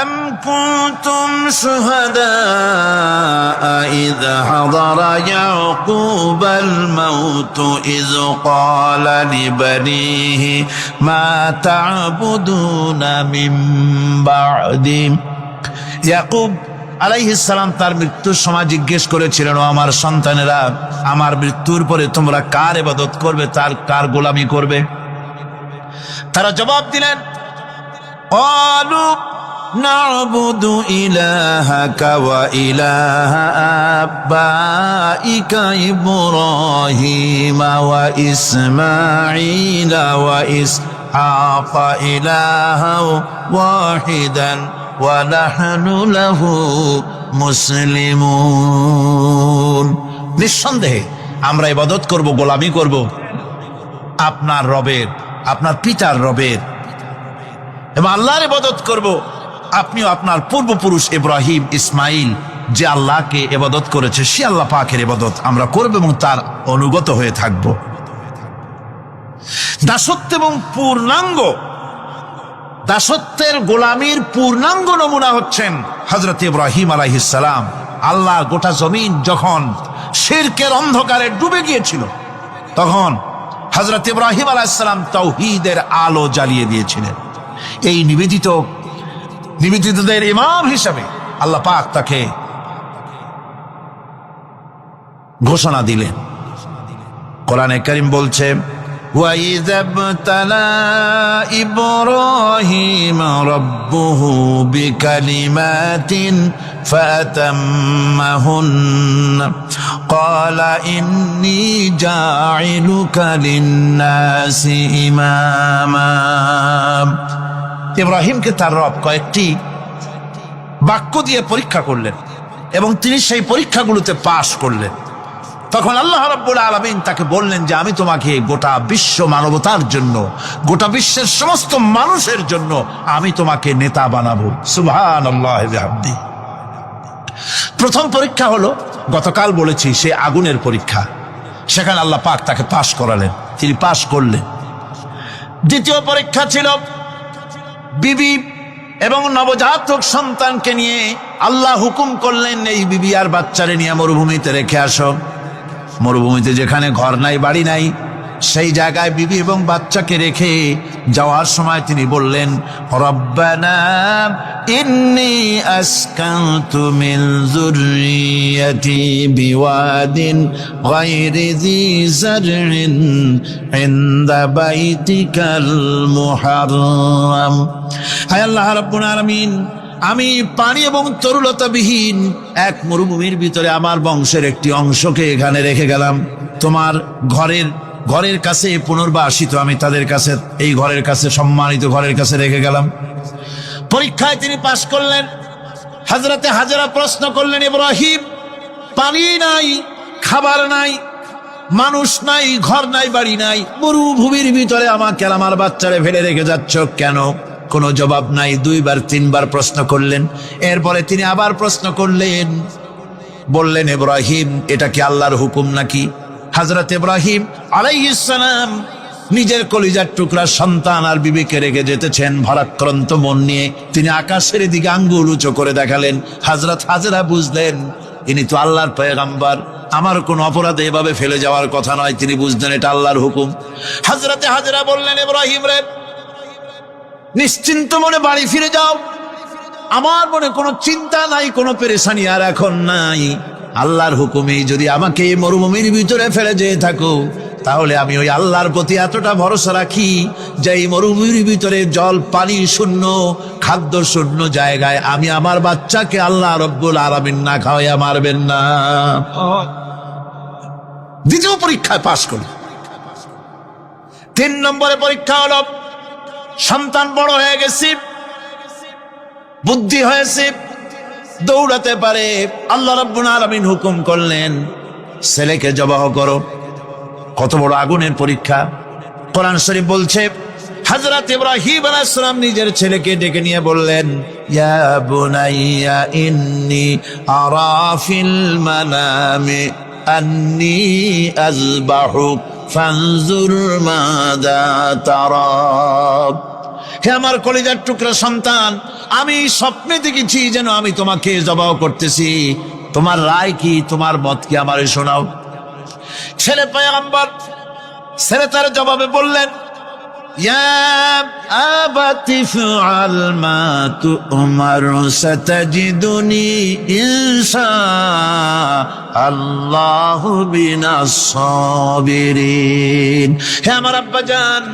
أم كنتم شهداء إذ حضر يعقوب الموت إذ قال لبنيه ما تعبدون من بعدي। ইয়াকুব আলাইহিস সালাম তার মৃত্যুর সময় জিজ্ঞেস করেছিলেন, ও আমার সন্তানেরা, আমার মৃত্যুর পরে তোমরা কার ইবাদত করবে, কার গোলামি করবে? তারা জবাব দিলেন, ক্বালু نعبد إلهك وإله آبائك إبراهيم وإسماعيل وإسحاق إلها واحدا ونحن له مسلمون। নিঃসন্দেহে আমরা ইবাদত করব, গোলামি করব আপনার রবের, আপনার পিতার রবের, এবং আল্লাহর ইবাদত করব। আপনিও আপনার পূর্বপুরুষ ইব্রাহিম, ইসমাইল যে আল্লাহকে ইবাদত করেছে সে আল্লাহ পাকের ইবাদত আমরা করব এবং তার অনুগত হয়ে থাকব। দাসত্ব এবং পূর্ণাঙ্গ দাসত্বের গোলামীর পূর্ণাঙ্গ নমুনা হচ্ছেন হযরত ইব্রাহিম আলাইহিস সালাম। আল্লাহ গোটা জমিন যখন শিরকের অন্ধকারে ডুবে গিয়েছিল তখন হযরত ইব্রাহিম আলাইহিস সালাম তাওহীদের আলো জ্বালিয়ে দিয়েছিলেন। এই নিবেদিতদের ইমাম হিসাবে আল্লাহ পাক তাকে ঘোষণা দিলেন। কোরআনে কারীম বলছে وَإِذَا ابْتَلَى إِبْرَاهِيمَ رَبُّهُ بِكَلِمَاتٍ فَأَتَمَّهُنَّ قَالَ إِنِّي جَاعِلُكَ لِلنَّاسِ إِمَامًا। ইব্রাহিমকে তার রব কয়েকটি বাক্য দিয়ে পরীক্ষা করলেন এবং তিনি সেই পরীক্ষাগুলোতে পাশ করলেন। তখন আল্লাহ রাব্বুল আলামিন তাকে বললেন যে আমি তোমাকে গোটা বিশ্ব মানবতার জন্য, গোটা বিশ্বের সমস্ত মানুষের জন্য আমি তোমাকে নেতা বানাবো। সুবহানাল্লাহি ওয়া বিহামদি। প্রথম পরীক্ষা হলো গতকাল বলেছি সে আগুনের পরীক্ষা, সেখানে আল্লাহ পাক তাকে পাশ করালেন, তিনি পাশ করলেন। দ্বিতীয় পরীক্ষা ছিল বিবি এবং নবজাতক সন্তানকে নিয়ে আল্লাহ হুকুম করলেন এই বিবি আর বাচ্চারে নিয়ে মরুভূমিতে রেখে আসো। মরুভূমিতে যেখানে ঘর নাই বাড়ি নাই সেই জায়গায় বিবি এবং বাচ্চাকে রেখে যাওয়ার সময় তিনি বললেন রব্বানা ইন্নী আসকানতু মিন যুররিয়াতি বিওয়াদিন গায়রি যী যারইন ইনদা বাইতিকাল মুহাররাম। হায় আল্লাহ রাব্বুল আলামিন, আমি পানি এবং তরুলতাবিহীন এক মরুভূমির ভিতরে আমার বংশের একটি অংশকে এখানে রেখে গেলাম। তোমার ঘরের কাছে পুনর্বাসিত আমি তাদের কাছে, এই ঘরের কাছে, সম্মানিত ঘরের কাছে রেখে গেলাম। পরীক্ষায় তিনি পাশ করলেন। হযরতে হাজেরা প্রশ্ন করলেন, ইব্রাহিম, পানি নাই, খাবার নাই, মানুষ নাই, ঘর নাই, বাড়ি নাই, মরুভূমির ভিতরে আমাকে আমার বাচ্চারে ফেলে রেখে যাচ্ছ কেন? কোনো জবাব নাই। দুইবার তিনবার প্রশ্ন করলেন। এরপরে তিনি আবার প্রশ্ন করলেন, বললেন ইব্রাহিম, এটা কি আল্লাহর হুকুম নাকি? হযরত ইব্রাহিম আলাইহিস সালাম নিজের কলিজার টুকরা সন্তান আর বিবিকে রেখে যেতেছেন ভারাক্রান্ত মন নিয়ে। তিনি আকাশের দিকে আঙ্গুল উঁচু করে দেখালেন। হযরত হাজেরা বুঝলেন ইনি তো আল্লাহর পয়গম্বর, আমার কোন অপরাধে এভাবে ফেলে যাওয়ার কথা নয়। তিনি বুঝলেন এটা আল্লাহর হুকুম। হযরত হাজেরা বললেন, ইব্রাহিম রে, নিশ্চিন্ত মনে বাড়ি ফিরে যাও, আমার মনে কোনো চিন্তা নাই, কোনো পেরেশানি আর এখন নাই। আল্লাহর হুকুমে যদি আমাকে এই মরুভূমির ভিতরে ফেলে যেয়ে থাকো তাহলে আমি ওই আল্লাহর প্রতি এতটা ভরসা রাখি যে এই মরুভূমির ভিতরে জল পানি শূন্য, খাদ্য শূন্য জায়গায় আমি আমার বাচ্চাকে আল্লাহ রব্বুল আলামিন না খাওয়াইয়া মারবেন না। দ্বিতীয় পরীক্ষায় পাশ করল। 3 নম্বরে পরীক্ষা হলো সন্তান বড় হয়ে গেছে, বুদ্ধি হয়েছে, দৌড়াতে পারে। আল্লাহ রাব্বুল আলামিন হুকুম করলেন ছেলেকে জবাহ করো। কত বড় আগুনের পরীক্ষা! কোরআন শরীফ বলছে হযরত ইব্রাহিম আলাইহিস সালাম নিজের ছেলেকে ডেকে নিয়ে বললেন, ইয়া বুনাইয়া ইন্নী আরা ফিল মানামি আন্নী আযবাহুক ফানজুর মাযা তারা। হে আমার কলিজার টুকরা সন্তান, আমি স্বপ্নে দেখেছি যেন আমি তোমাকে জবাহ করতেছি, তোমার রায় কি, তোমার মত কি আমারে শোনাও। ছেলে পয়গম্বর, ছেলে তার জবাবে বললেন, ইয়া আবাতি ফাআল মা তু'মার সাতাজিদুনি ইনশাআল্লাহু বিনাস সাবিরিন। হে আমার আব্বাজান,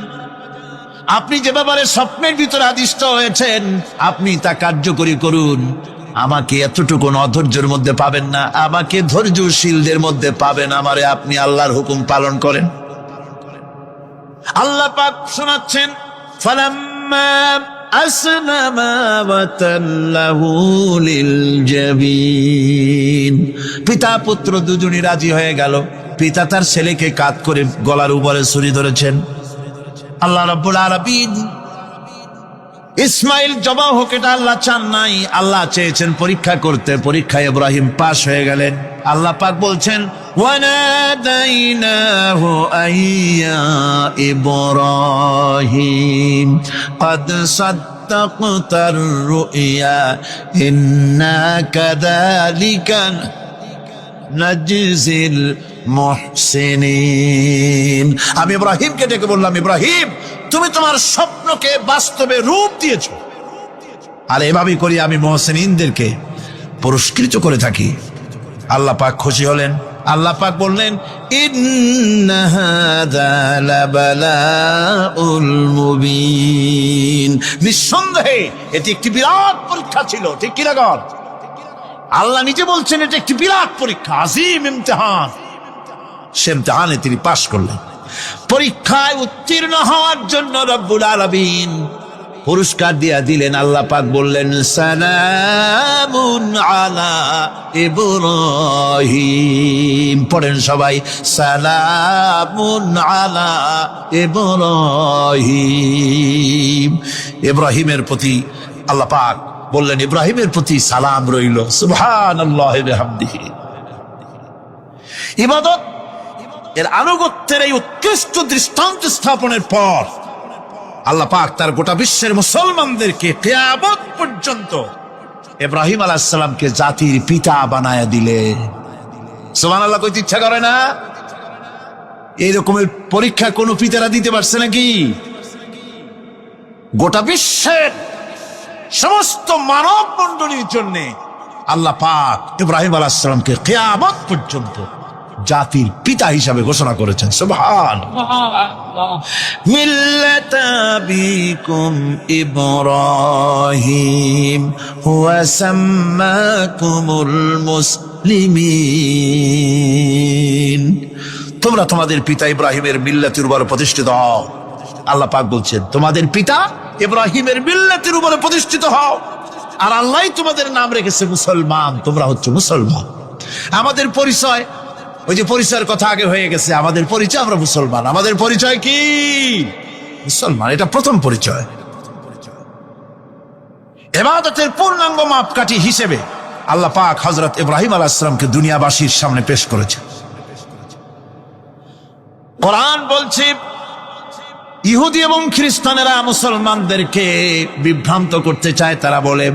আপনি যে ব্যাপারে স্বপ্নের ভিতরে আদিষ্ট হয়েছেন আপনি তা কার্যকরী করুন। আমাকে এতটুকু অধৈর্যের মধ্যে পাবেন না, আমাকে ধৈর্যশীলদের মধ্যে পাবেন। আমারে আপনি আল্লাহর হুকুম পালন করেন। আল্লাহ পাক শোনাচ্ছেন, ফালাম্মা আসলামা ওয়াতাল্লাহু লিল জাবিন। পিতা পুত্র দুজনই রাজি হয়ে গেল। পিতা তার ছেলেকে কাঁধ করে গলার উপরে ছুরি ধরেছেন। আল্লাহ রাব্বুল আলামিন ইসমাইল জবাই হোক, এটা আল্লাহ চান নাই, আল্লাহ চেয়েছেন পরীক্ষা করতে। পরীক্ষায় ইব্রাহিম পাশ হয়ে গেলেন। আল্লাহ পাক বলছেন ওয়ানাদাইনাহু আইয়া ইব্রাহিম কদ সাদ্দাকতার রুইয়া ইন্না কাযালিকা নাজিল মুহসিনিন। আমি ইব্রাহিমকে ডেকে বললাম, ইব্রাহিম তুমি তোমার স্বপ্নকে বাস্তবে রূপ দিয়েছো, আর এভাবেই করি আমি মুহসিনিনদেরকে পুরস্কৃত করে থাকি। আল্লাহ পাক খুশি হলেন। আল্লাহ পাক বললেন ইন্না হাযা লাবালাউল মুবিন, নিঃসন্দেহে এটি একটি বিরাট পরীক্ষা ছিল। ঠিক কি না গো? আল্লাহ নিজে বলছেন এটা একটি বিরাট পরীক্ষা, আজিম ইমতিহান। সে ইমতিহানে তিনি পাশ করলেন। পরীক্ষায় উত্তীর্ণ হওয়ার জন্য রব্বুল আলামিন পুরস্কার দিয়া দিলেন। আল্লাহ পাক বললেন সালামুন আলা ইব্রাহিম। পড়েন সবাই, সালামুন আলা ইব্রাহিম। ইব্রাহিমের প্রতি আল্লাহ পাক বললেন ইব্রাহিমের প্রতি সালাম রইল। সুবহানাল্লাহি ওয়া বিহামদিহি। ইবাদত এর আনুগত্যের এই উৎকৃষ্ট দৃষ্টান্ত স্থাপনের পর আল্লাহ পাক তার গোটা বিশ্বের মুসলমানদেরকে কিয়ামত পর্যন্ত ইব্রাহিম আলাইহিস সালামকে জাতির পিতা বানায়া দিলেন। সুবহানাল্লাহ। কইতে ইচ্ছা করে না? এই রকমের পরীক্ষা কোন পিতারা দিতে পারছে নাকি? গোটা বিশ্বের সমস্ত মানব মণ্ডলীর জন্য আল্লাহ পাক ইব্রাহিম আলাইহিস সালামকে কিয়ামত পর্যন্ত জাতির পিতা হিসাবে ঘোষণা করেছেন। সুবহানাল্লাহ। মিল্লাতা বিকুম ইব্রাহিম হুয়া সাম্মাকুমুল মুসলিমিন। তোমরা তোমাদের পিতা ইব্রাহিমের মিল্লাতের উপর প্রতিষ্ঠিত হও। আল্লাহ পাক বলছেন তোমাদের পিতা ইব্রাহিমের মিল্লাতের উপরে প্রতিষ্ঠিত হও, আর আল্লাহ তোমাদের নাম রেখেছে মুসলমান। তোমরা হচ্ছে মুসলমান। আমাদের পরিচয়, ওই যে পরিচয়ের কথা আগে হয়ে গেছে, আমাদের পরিচয় আমরা মুসলমান। আমাদের পরিচয় কি? মুসলমান। এটা প্রথম পরিচয়। ইবাদতের পূর্ণাঙ্গ মাপকাঠি হিসেবে আল্লাহ পাক হযরত ইব্রাহিম আলাইহিস সালামকে দুনিয়াবাসীর সামনে পেশ করেছেন। কোরআন বলছে ইহুদি এবং খ্রিস্টানেরা মুসলমানদেরকে বিভ্রান্ত করতে চায়। তারা বলে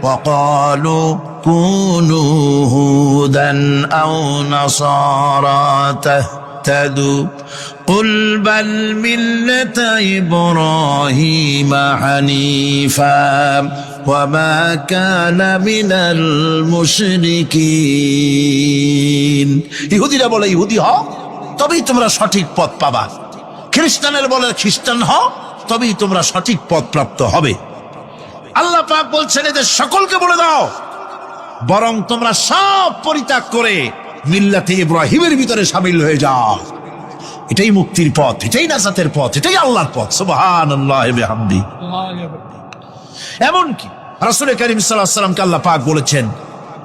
ওয়াকালু কুনু হুদান আও নাসারা তাহতাদু কুল বাল মিল্লাতা ইব্রাহিম হানিফা ওয়া মা কানা মিনাল মুশরিকিন। ইহুদিরা বলে ইহুদি হও তবেই তোমরা সঠিক পথ পাবা, খ্রিস্টানের বলে খ্রিস্টান হও তবেই তোমরা সঠিক পথ প্রাপ্ত হবে। আল্লাহ পাক বলছেন এদের সকলকে বলে দাও বরং তোমরা সব পরিত্যাগ করে মিল্লাতে ইব্রাহিমের ভিতরে শামিল হয়ে যাও। এটাই মুক্তির পথ, এটাই নাজাতের পথ, এটাই আল্লাহর পথ। সুবহানাল্লাহি ওয়া বিহামদিহি। এমনকি রাসূল কারীম সাল্লাল্লাহু আলাইহি ওয়াসাল্লামকে আল্লাহ পাক বলেছেন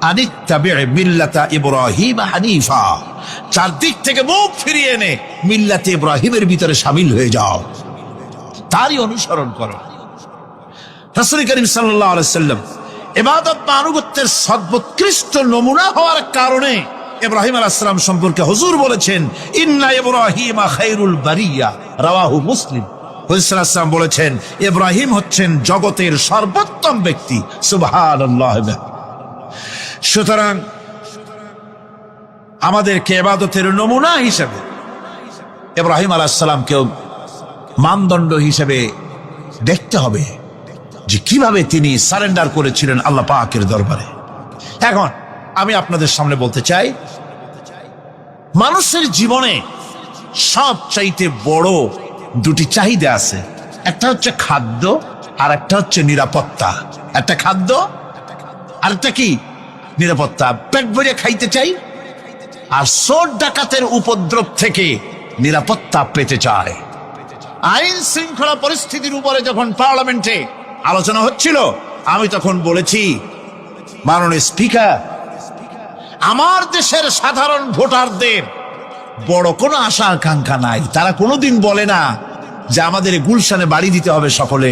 আনিত্তাবি মিল্লাতা ইব্রাহিম হানিফা, চারদিক থেকে মুখ ফিরিয়ে এনে মিল্লাতে ইব্রাহিমের ভিতরে শামিল হয়ে যাও, তারই অনুসরণ করো। রাসূল কারীম সাল্লাল্লাহু আলাইহি ওয়াসাল্লাম ইবাদত বা আনুগত্যের সর্বোৎকৃষ্ট নমুনা হওয়ার কারণে ইব্রাহিম আলাইহিস সালাম সম্পর্কে হুজুর বলেছেন ইন্না ইব্রাহিমা খায়রুল বারিয়া, রাওয়াহু মুসলিম। হুজুর সাল্লাল্লাহু আলাইহি ওয়াসাল্লাম বলেছেন ইব্রাহিম হচ্ছেন জগতের সর্বোত্তম ব্যক্তি। সুবহানাল্লাহ। সুতরাং আমাদেরকে ইবাদতের নমুনা হিসেবে ইব্রাহিম আলাইহিস সালামকেও মানদণ্ড হিসেবে দেখতে হবে যে কিভাবে তিনি সারেন্ডার করেছিলেন আল্লাহ পাকের দরবারে। এখন আমি আপনাদের সামনে বলতে চাই, মানুষের জীবনে সবচাইতে বড় দুটি চাহিদা আছে, একটা হচ্ছে খাদ্য আর একটা হচ্ছে নিরাপত্তা। একটা খাদ্য আর একটা কি? নিরাপত্তা। পেট ভরে খাইতে চাই আর চোর ডাকাতের উপদ্রব থেকে নিরাপত্তা পেতে চায়। আইন শৃঙ্খলা পরিস্থিতির উপরে যখন পার্লামেন্টে আলোচনা হচ্ছিল, আমি তখন বলেছি মাননীয় স্পিকার, আমার দেশের সাধারণ ভোটারদের বড় কোনো আশা আকাঙ্ক্ষা নাই। তারা কোনোদিন বলে না যে আমাদের গুলশানে বাড়ি দিতে হবে সকলে।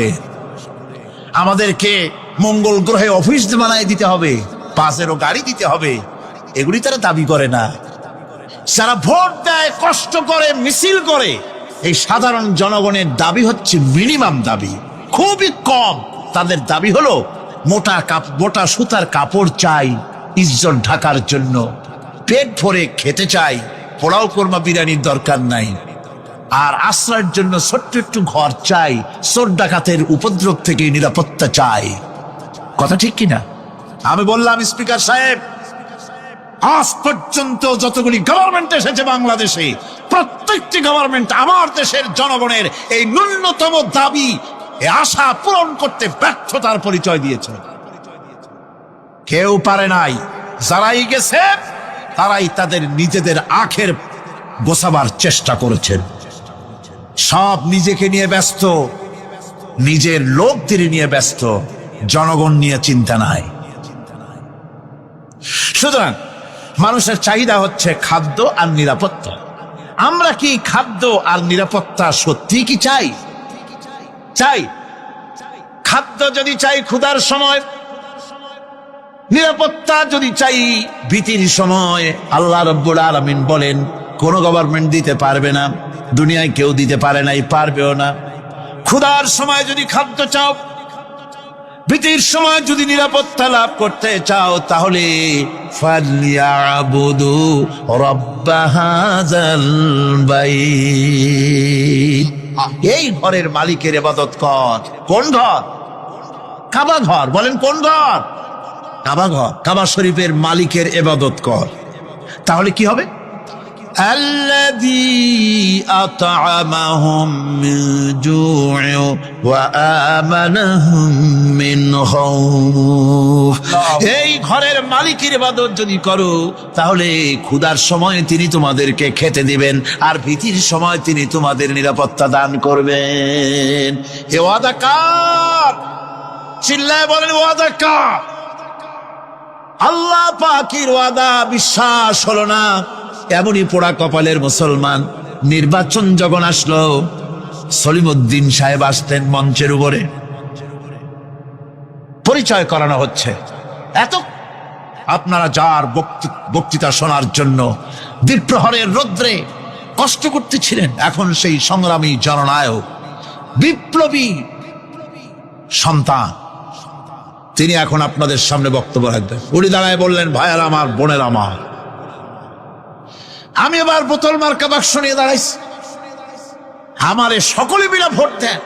আমাদেরকে মঙ্গল গ্রহে অফিস বানায় দিতে হবে, বাসেরও গাড়ি দিতে হবে, এগুলি তারা দাবি করে না। যারা ভোট দেয়, কষ্ট করে, মিছিল করে, এই সাধারণ জনগণের দাবি হচ্ছে মিনিমাম দাবি, খুবই কম। তাদের দাবি হলো মোটা সুতার কাপড় চাই ইজ্জত ঢাকার জন্য, পেট ভরে খেতে চাই, পোলাও কোরমা বিরিয়ানির দরকার নাই, আর আশ্রয়ের জন্য ছোট্ট একটু ঘর চাই, চোর ডাকাতের উপদ্রব থেকে নিরাপত্তা চাই। কথা ঠিক কিনা? আমি বললাম, স্পিকার সাহেব, আজ পর্যন্ত যতগুলি গভর্নমেন্ট এসেছে বাংলাদেশে, প্রত্যেকটি গভর্নমেন্ট আমার দেশের জনগণের এই ন্যূনতম দাবি, এই আশা পূরণ করতে ব্যর্থতার পরিচয় দিয়েছে। কেউ পারে নাই। যারাই গেছে তারাই তাদের নিজেদের আখের গোছাবার চেষ্টা করেছেন। সব নিজেকে নিয়ে ব্যস্ত, নিজের লোকদের নিয়ে ব্যস্ত, জনগণ নিয়ে চিন্তা নাই। সুতরাং মানুষের চাহিদা হচ্ছে খাদ্য আর নিরাপত্তা। আমরা কি খাদ্য আর নিরাপত্তা সত্যি কি চাই? চাই। খাদ্য যদি চাই ক্ষুধার সময়, নিরাপত্তা যদি চাই ভীতির সময়, আল্লাহ রাব্বুল আলামিন বলেন কোন গভর্নমেন্ট দিতে পারবে না, দুনিয়ায় কেউ দিতে পারে নাই, পারবেও না। ক্ষুধার সময় যদি খাদ্য চাও, ভীতির সময় যদি নিরাপত্তা লাভ করতে চাও, তাহলে ফালইয়াবুদু রাব্ব হাযাল বাইত, এই ঘরের মালিকের ইবাদত কর। কোন ঘর? কাবা ঘর। বলেন কোন ঘর? কাবা ঘর। কাবা শরীফের মালিকের ইবাদত কর। তাহলে কি হবে? আল্লাযী আত'আমাহুম মিন জু'ইন ওয়া আমানাহুম মিন খাউফ। এই ঘরের মালিকের ইবাদত যদি করো, তাহলে ক্ষুধার সময় তিনি তোমাদেরকে খেতে দিবেন, আর ভীতির সময় তিনি তোমাদের নিরাপত্তা দান করবেন। এ ওয়াদা কার? চিল্লায় বলেন ওয়াদা কার? আল্লাহ পাকের ওয়াদা বিশ্বাস হলো না, এমনই পোড়া কপালের মুসলমান। নির্বাচন যখন আসলো, সলিমউদ্দিন সাহেব আসতেন মঞ্চের উপরে, পরিচয় করানো হচ্ছে। এত আপনারা যার বক্তৃতা শোনার জন্য দ্বীপ্রহরের রৌদ্রে কষ্ট করতেছিলেন, এখন সেই সংগ্রামী জননায়ক, বিপ্লবী সন্তান, তিনি এখন আপনাদের সামনে বক্তব্য রাখবেন। উনি দাঁড়ায় বললেন, ভাইয়ার আমার, বোনের আমার, আমি এবার বোতল মার্কা বাক্স নিয়ে দাঁড়াইছি, আমারে সকলে মিলে ভোট দেন।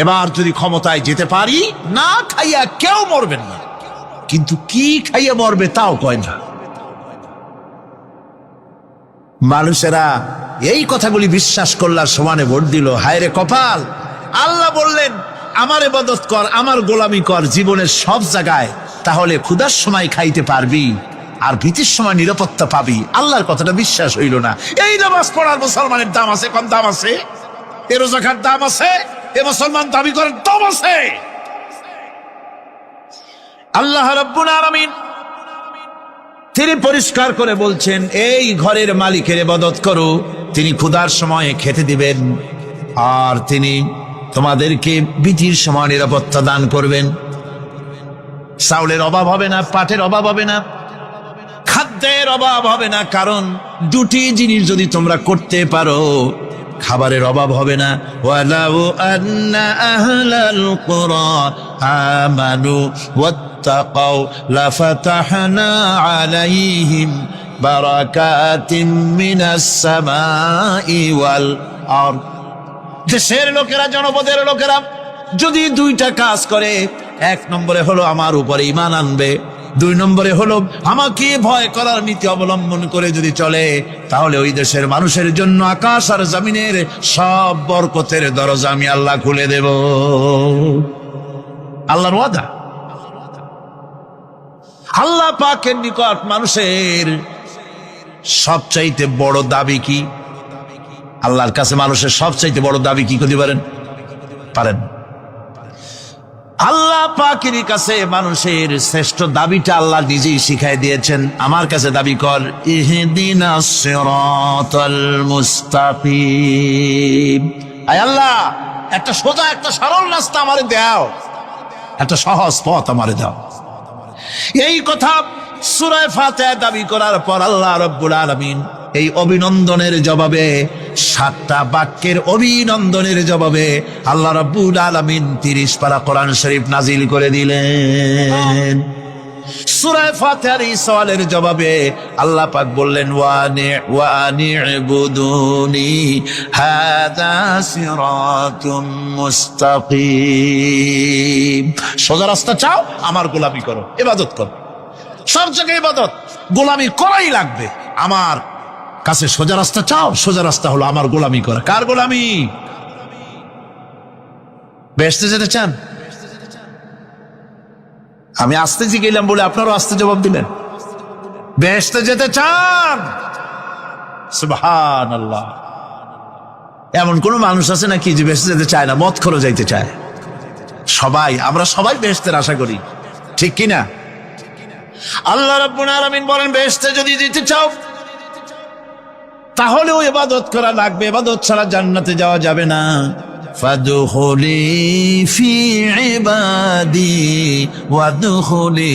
এবার যদি ক্ষমতায় যেতে পারি, না খাইয়া কেউ মরবেন না, কিন্তু কি খাইয়া মরবে তাও কয় না। মানুষেরা এই কথাগুলি বিশ্বাস করলার সমানে ভোট দিল। হায় রে কপাল! আল্লাহ বললেন, আমার ইবাদত কর, আমার গোলামি কর জীবনের সব জায়গায়, তাহলে ক্ষুধার সময় খাইতে পারবি আর ভীতির সময় নিরাপত্তা পাবি। আল্লাহর কথাটা বিশ্বাস হইল না। এই নামাজ পড়ার মুসলমানের দাম আছে, কম দাম আছে? এ রোজাকার দাম আছে? এ মুসলমান দাবি করার দাম আছে? আল্লাহ রাব্বুল আলামিন তিনি পরিষ্কার করে বলছেন, এই ঘরের মালিকের ইবাদত করো, তিনি ক্ষুধার সময়ে খেতে দিবেন, আর তিনি তোমাদেরকে ভীতির সময় নিরাপত্তা দান করবেন। চাউলের অভাব হবে না, পাটের অভাব হবে না, খাদ্যের অভাব হবে না, কারণ দুটি জিনিস যদি তোমরা করতে পারো, খাবারের অভাব হবে না। ওয়ালাউ আন্না আহলাল কুরা আমানু ওয়াত্তাকাউ লাফাতাহনা আলাইহিম বারাকাতিম মিনাস সামাই ওয়াল আরদ। দেশের লোকেরা, জনপদের লোকেরা যদি দুইটা কাজ করে, এক নম্বরে হলো আমার উপরে ঈমান আনবে, দুই নম্বরে হলো আমাকে ভয় করার নীতি অবলম্বন করে যদি চলে, তাহলে ওই দেশের মানুষের জন্য আকাশ আর জমিনের সব বরকতের দরজা আমি আল্লাহ খুলে দেব। আল্লাহর ওয়াদা। আল্লাহ পাকের নিকট মানুষের সবচাইতে বড় দাবি কি? আল্লাহর কাছে মানুষের সবচাইতে বড় দাবি কি করতে পারেন? আল্লাহ পাকের কাছে মানুষের শ্রেষ্ঠ দাবিটা আল্লাহ নিজেই শিখাই দিয়েছেন। আমার কাছে দাবি কর, ইহদিনাস সিরাতাল মুস্তাকিম। আয় আল্লাহ, একটা সোজা একটা সরল রাস্তা আমারে দাও, একটা সহজ পথ আমারে দাও। এই কথা সূরা ফাতিহা দাবি করার পর আল্লাহ রাব্বুল আলামিন এই অভিনন্দনের জবাবে, 7টা বাক্যের অভিনন্দনের জবাবে আল্লাহ রাব্বুল আলামিন 30 পারা কোরআন শরীফ নাজিল করে দিলেন। সূরা ফাতিহার এই সওয়ালের জবাবে আল্লাহ পাক বললেন, ওয়া আনি'বুদুনি হাযা সিরাতুম মুস্তাকিম। সোজা রাস্তা চাও, আমার গোলামি করো, ইবাদত করো। সব জায়গায় ইবাদত, গোলামি করাই লাগবে। আমার কাছে সোজা রাস্তা চাও, সোজা রাস্তা হলো আমার গোলামি করা। কার গোলামি? বেহেশতে যেতে চান? আমি আস্তে জিগেলাম বলে আপনারও আস্তে জবাব দিলেন। বেহেশতে যেতে চান? সুবহানাল্লাহ। এমন কোন মানুষ আছে নাকি যে বেহেশতে যেতে চায় না, মদ খোর যাইতে চায়? সবাই, আমরা সবাই বেহেশতের আশা করি, ঠিক কিনা? আল্লাহ রাব্বুল আলামিন বলেন, বেহেশতে যদি যেতে চাও তাহলেও ইবাদত করা লাগবে, ইবাদত ছাড়া জান্নাতে যাওয়া যাবে না। ফাদখুলি ফি ইবাদি ওয়াদখুলি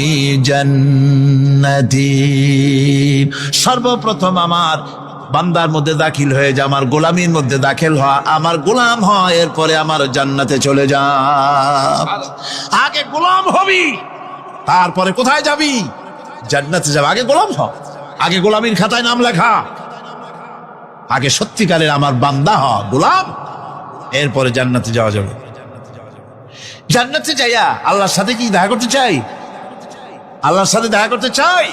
জান্নাতি। সর্বপ্রথম আমার বান্দার মধ্যে দাখিল হয়ে যা, আমার গোলামির মধ্যে দাখিল হওয়া, আমার গোলাম হয়, এরপরে আমার জান্নাতে চলে যা। আগে গোলাম হবি, তারপরে কোথায় যাবি? জান্নাতে যাবে। আগে গোলাম হ, আগে গোলামির খাতায় নাম লেখা, আগে সত্যিকারের আমার বান্দা হ, গোলাম, এরপরে জান্নাতে যাওয়া যাবে। জান্নাতে যাইয়া আল্লাহর সাথে কি দেখা করতে চাই? আল্লাহর সাথে দেখা করতে চাই।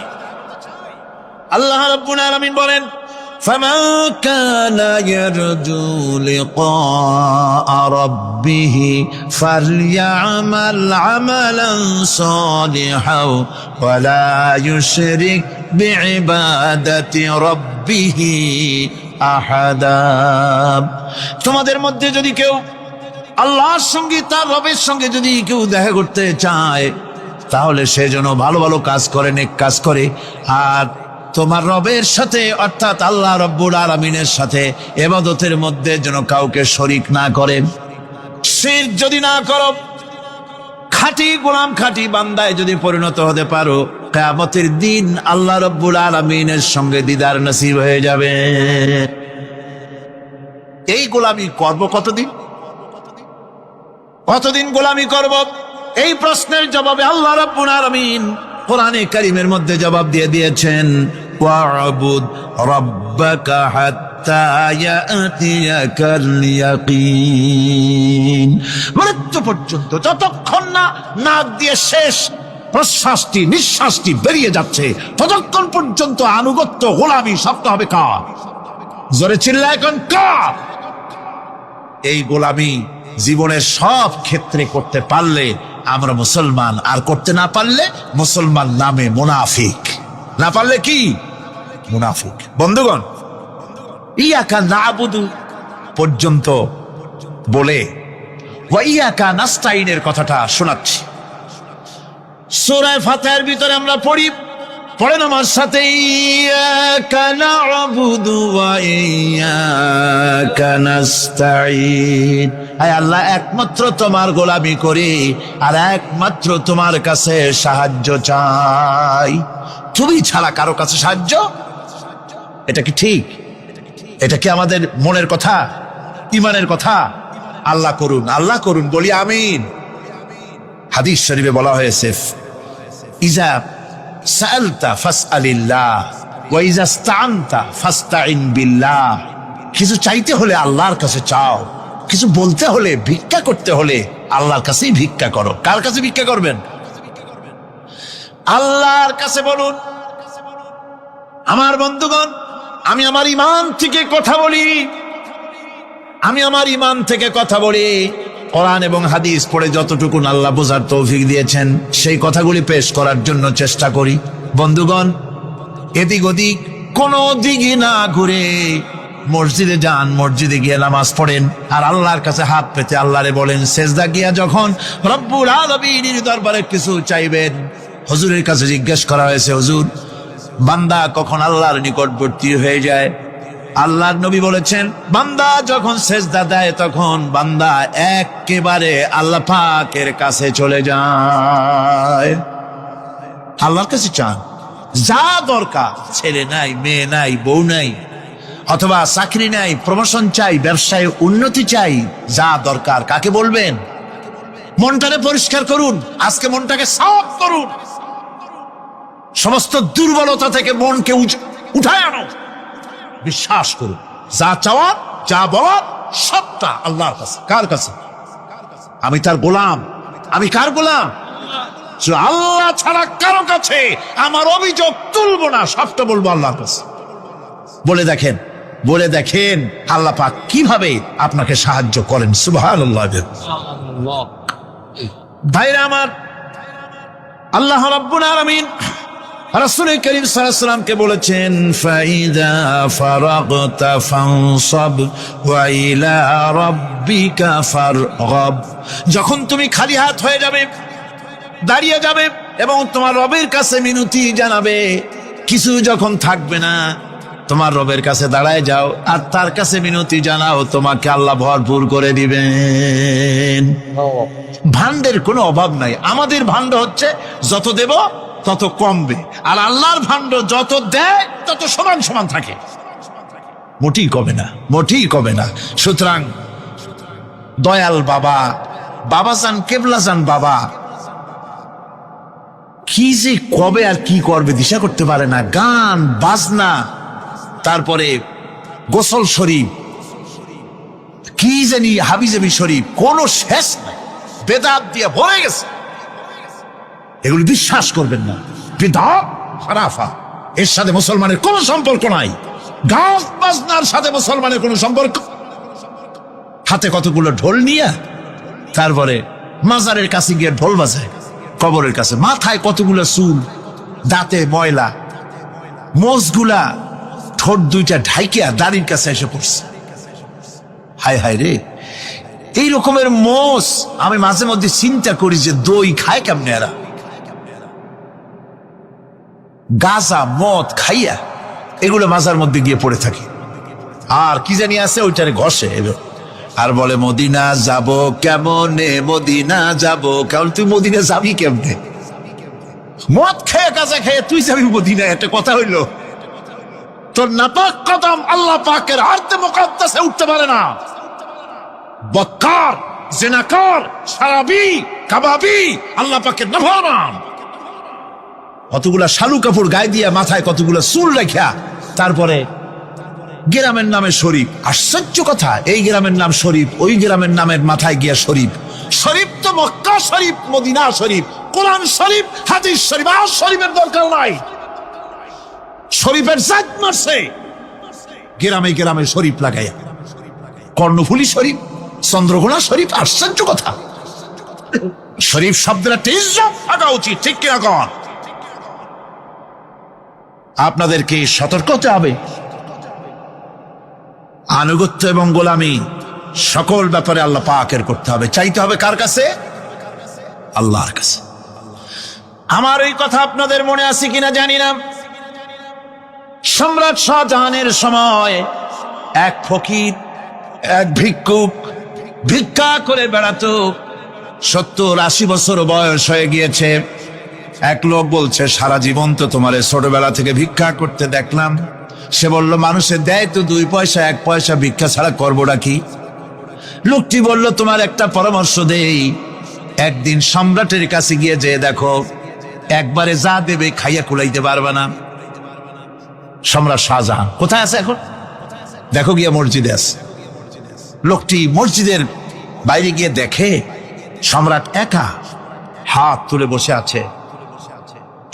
আল্লাহ রাব্বুল আলামিন বলেন, ফামান কানা ইয়ারজু লিকা রাব্বিহি ফালইআমাল আমালান সালিহান ওয়া লা ইউশরিক বিইবাদাতি রাব্বিহি আহাদা। তোমাদের মধ্যে যদি কেউ আল্লাহর সঙ্গে, তার রবের সঙ্গে যদি কেউ দেখা করতে চায়, তাহলে সে যেন ভালো ভালো কাজ করে, নেক কাজ করে, আর তোমার রবের সাথে অর্থাৎ আল্লাহ রাব্বুল আলামিনের সাথে ইবাদতের মধ্যে যেন কাউকে শরীক না করে। শিরক যদি না করো, খাঁটি গোলাম, খাঁটি বান্দায় যদি পরিণত হতে পারো, কিয়ামতের দিন আল্লাহ রাব্বুল আলামিনের সঙ্গে দিদার নসিব হয়ে যাবে। এই গোলামি করব কতদিন? কতদিন গোলামি করব? এই প্রশ্নের জবাবে আল্লাহ রাব্বুল আলামিন কোরআনে কারীমের মধ্যে জবাব দিয়ে দিয়েছেন, ওয়া'বুদ রাব্বাকা হাত্তা ইয়াতিয়াকাল ইয়াকিন। মৃত্যু পর্যন্ত, যতক্ষণ না নাক দিয়ে শেষ প্রশ্বাসটি, নিঃশ্বাসটি বেরিয়ে যাচ্ছে, ততক্ষণ পর্যন্ত আনুগত্য, গোলামি সবটা হবে কার? জোরে চিল্লা এখন, কার? এই গোলামি জীবনের সব ক্ষেত্রে করতে পারলে আমরা মুসলমান, আর করতে না পারলে মুসলমান নামে মুনাফিক। না পারলে কি? মুনাফিক। বন্ধুগণ, ইয়াকা না'বুদু পর্যন্ত বলে ওয়া ইয়াকা নাস্তাইনের কথাটা শোনাচ্ছি। সূরা ফাতিহার ভিতরে আমরা পড়ি, পড়েন আমার সাথে, ইয়াকা না'বুদু ওয়া ইয়াকা নাস্তাইন। আয় আল্লাহ, একমাত্র তোমার গোলামি করি আর একমাত্র তোমার কাছে সাহায্য চাই। তুমি ছাড়া কারো কাছে সাহায্য? এটা কি ঠিক? এটা কি আমাদের মনের কথা, ইমানের কথা? আল্লাহ করুন, আল্লাহ করুন, বলি আমিন। হাদিস শরীফে বলা হয়েছে, ইজা সাআলতা ফাসআলিল্লাহ ওয়া ইজা ইসতাআনতা ফাসতাইন বিল্লাহ। কিছু চাইতে হলে আল্লাহর কাছে চাও, কিছু বলতে হলে, ভিক্ষা করতে হলে আল্লাহর কাছেই ভিক্ষা করো। কার কাছে ভিক্ষা করবেন? আল্লাহর কাছে বলুন। আমার বন্ধুগণ, আমি আমার ঈমান থেকে কথা বলি, আমি আমার ঈমান থেকে কথা বলি। কোরআন এবং হাদিস পড়ে যতটুকু আল্লাহ বোঝার তৌফিক দিয়েছেন, সেই কথাগুলি পেশ করার জন্য চেষ্টা করি। বন্ধুগণ, এদিক ওদিক কোনো দিকে না ঘুরে মসজিদে যান, মসজিদে গিয়ে নামাজ পড়েন, আর আল্লাহর কাছে হাত পেতে আল্লাহরে বলেন। সেজদা গিয়া যখন রব্বুল আলামিনের দরবারে কিছু চাইবেন, হুজুরের কাছে জিজ্ঞেস করা হয়েছে, হুজুর, বান্দা কখন আল্লাহর নিকটবর্তী হয়ে যায়? আল্লাহর নবী বলেছেন, বান্দা যখন সেজদা দেয় তখন বান্দা একেবারে আল্লাহ পাকের কাছে চলে যায়, আল্লাহর কাছে চান। যা দরকার, ছেলে নাই, মেয়ে নাই, বউ নাই, অথবা চাকরি নাই, প্রমোশন চাই, ব্যবসায় উন্নতি চাই, যা দরকার কাকে বলবেন? মনটাকে পরিষ্কার করুন, আজকে মনটাকে সাফ করুন, সমস্ত দুর্বলতা থেকে মনকে উঠায় আনো, বিশ্বাস করুন যা চাওয়ার, যা বলার সবটা আল্লাহর কাছে। কার কাছে? আমি তার গোলাম। আমি কার গোলাম? আল্লাহ ছাড়া কারো কাছে আমার অভিযোগ তুলবো না, সবটা বলবো আল্লাহর কাছে। বলে দেখেন আল্লাহ পাক কিভাবে আপনাকে সাহায্য করেন। সুবহানাল্লাহ। ভাইরা আমার, আল্লাহ রাব্বুল আলামিন রাসূল করিম সাল্লাল্লাহু আলাইহি ওয়াসাল্লামকে বলেছেন, ফাইদা ফারাগতা ফানসাব ওয়া ইলা রাব্বিকা ফারগাব। যখন তুমি খালি হাত হয়ে যাবে, দাঁড়িয়ে যাবে এবং তোমার রবের কাছে মিনতি জানাবে, কিছু যখন থাকবে না, তোমার রবের কাছে দাঁড়ায় যাও আর তার কাছে মিনতি জানাও, তোমাকে আল্লাহ ভরপুর করে দিবেন। ভান্ডের কোনো অভাব নাই। আমাদের ভান্ড হচ্ছে যত দেব তত কমবে, আর আল্লাহর ভান্ড যত দেয় তত সমান সমান থাকে, মোটেই কমে না, মোটেই কমে না। সুতরাং দয়াল বাবা, বাবাজান, কেবলাজান বাবা কি যে কবে আর কি করবে দিশা করতে পারে না। গান বাজনা, তারপরে গোসল শরীফ, কি জানি হাবিজাবি শরীফ, কোন শেষ নাই, বেদাত দিয়ে ভরে গেছে। এগুলি বিশ্বাস করবেন না, বিদআত খারাফা, এর সাথে মুসলমানের কোনো সম্পর্ক নাই। গান বাজনার সাথে মুসলমানের কোনো সম্পর্ক। হাতে কতগুলো ঢোল নিয়ে তারপরে মাজারের কাছে গিয়ে ঢোল বাজায়, কবরের কাছে মাথায় কতগুলো চুল, দাঁতে ময়লা, মোষগুলা ঠোঁট দুইটা ঢাইকিয়া দাড়ির কাছে এসে পড়ছে। হায় হায় রে, এই রকমের মোষ আমি মাঝে মধ্যে চিন্তা করি যে দই খায় কেমনে এরা। গাঁজা মদ খাইয়া এগুলো মাজার মধ্যে গিয়ে পড়ে থাকে, আর কি জানি আছে ওইটারে ঘষে এলো আর বলে মদিনা যাব কেমনে, মদিনা যাব কেমন। তুই মদিনা যাবি কেমনে? মদ খেয়ে গাঁজা খেয়ে তুই যাবি মদিনা? একটা কথা হইলো? তোর নাপাক কদম আল্লাহ পাকের আরতে মুকাদ্দাসে উঠতে পারে না। বদকার, জিনাকার, শারাবি, কাবাবি, আল্লাহ পাকের নাফরমান। কতগুলা শালু কাপড় গায়ে দিয়া, মাথায় কতগুলা চুল রাখিয়া, তারপরে গ্রামের নামে শরীফ। আশ্চর্য কথা, এই গ্রামের নাম শরীফ, ওই গ্রামের নামের মাথায় গিয়া শরীফ। শরীফ তো মক্কা শরীফ, মদিনা শরীফ, কোরআন শরীফ, হাদিস শরীফ। আর শরীফের দরকার নাই। শরীফের জাত মারছে গ্রামে গ্রামে শরীফ লাগাইয়া, কর্ণফুলী শরীফ, চন্দ্রঘোনা শরীফ। আশ্চর্য কথা, শরীফ শব্দটা ইজ্জত থাকা উচিত, ঠিক কিনা কন? আপনাদেরকে সতর্ক হতে হবে। আনুগত্য এবং গোলামি সকল ব্যাপারে আল্লাহ পাকের করতে হবে। চাইতে হবে কার কাছে? আল্লাহর কাছে। আমার এই কথা আপনাদের মনে আছে কিনা জানি না। সম্রাট শাহজাহানের সময় এক ফকির, এক ভিক্ষুক ভিক্ষা করে বেড়াতো। 70-80 বছর বয়স হয়ে গিয়েছে। এক লোক বলছে, সারা জীবন তো তোমার ছোটবেলা থেকে ভিক্ষা করতে দেখলাম। সে বলল, মানুষে দেয় তো 2 পয়সা, 1 পয়সা, ভিক্ষা ছাড়া করবোটা কি? লোকটি বলল, তোমার একটা পরামর্শ দেই, একদিন সম্রাটের কাছে গিয়ে যে দেখো, একবারে যা দেবে খাইয়া কুলাইতে পারবে না। সম্রাট শাহজাহান কোথায় আছে এখন? দেখো গিয়া মসজিদে আছে। লোকটি মসজিদের বাইরে গিয়ে দেখে সম্রাট একা হাত তুলে বসে আছে,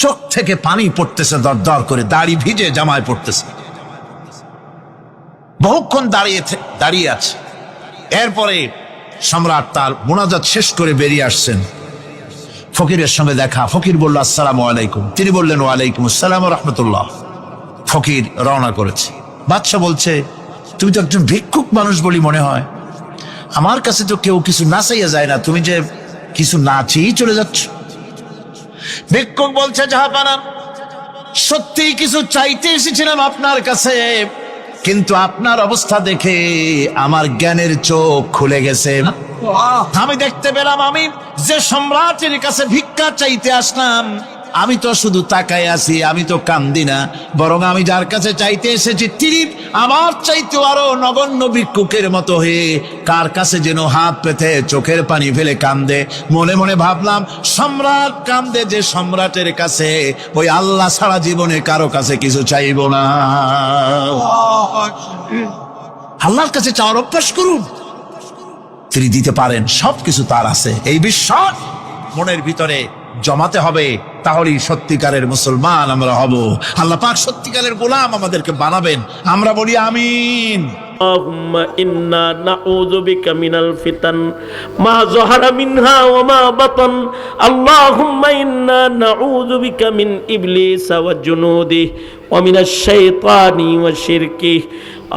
চোখ থেকে পানি পড়তেছে দর দর করে, দাড়ি ভিজে জামায় পড়তেছে। বহুক্ষণ দাঁড়িয়ে আছে। এরপরে সম্রাট তার মুনাজাত শেষ করে বেরিয়ে আসছেন। ফকিরের সঙ্গে দেখা। ফকির বলল, আসসালামু আলাইকুম। তিনি বললেন, ওয়ালাইকুম আসসালাম ওয়া রাহমাতুল্লাহ। ফকির রওনা করেছে। বাদশা বলছে, তুমি তো একজন ভিক্ষুক মানুষ বলি মনে হয়, আমার কাছে তো কেউ কিছু না চাইয়া যায় না, তুমি যে কিছু না চেয়েই চলে যাচ্ছ। ভিক্ষুক বলছে, জাহাপানা, সত্যি কিছু চাইতে এসেছিলাম আপনার কাছে, কিন্তু আপনার অবস্থা দেখে আমার জ্ঞানের চোখ খুলে গেছে। আমি দেখতে পেলাম আমি যে সম্রাটের কাছে ভিক্ষা চাইতে আসলাম, আমি তো শুধু তাকায় আছি, আমি তো কান্দি না, বরং আমি যার কাছে চাইতে এসেছি তিনি আমার চাইতে আরো নগণ্য ভিক্ষুকের মতো হয়ে কার কাছে যেন হাত পেতে চোখের পানি ফেলে কান্দে। মনে মনে ভাবলাম, সম্রাট কান্দে যে সম্রাটের কাছে, ওই আল্লাহ ছাড়া জীবনে কারো কাছে কিছু চাইব না। আল্লাহর কাছে চাওয়ার অভ্যাস করুন, তিনি দিতে পারেন, সবকিছু তার আছে। এই বিশ্বাস মনের ভিতরে জমাতে হবে, তাহলেই সত্যিকারের মুসলমান আমরা হব। আল্লাহ পাক সত্যিকারের গোলাম আমাদেরকে বানাবেন। আমরা বলি আমিন। اللهم إنا نعوذ بك من الفتن ما ظهر منها وما بطن اللهم إنا نعوذ بك من إبليس وجنوده ومن الشيطان وشركه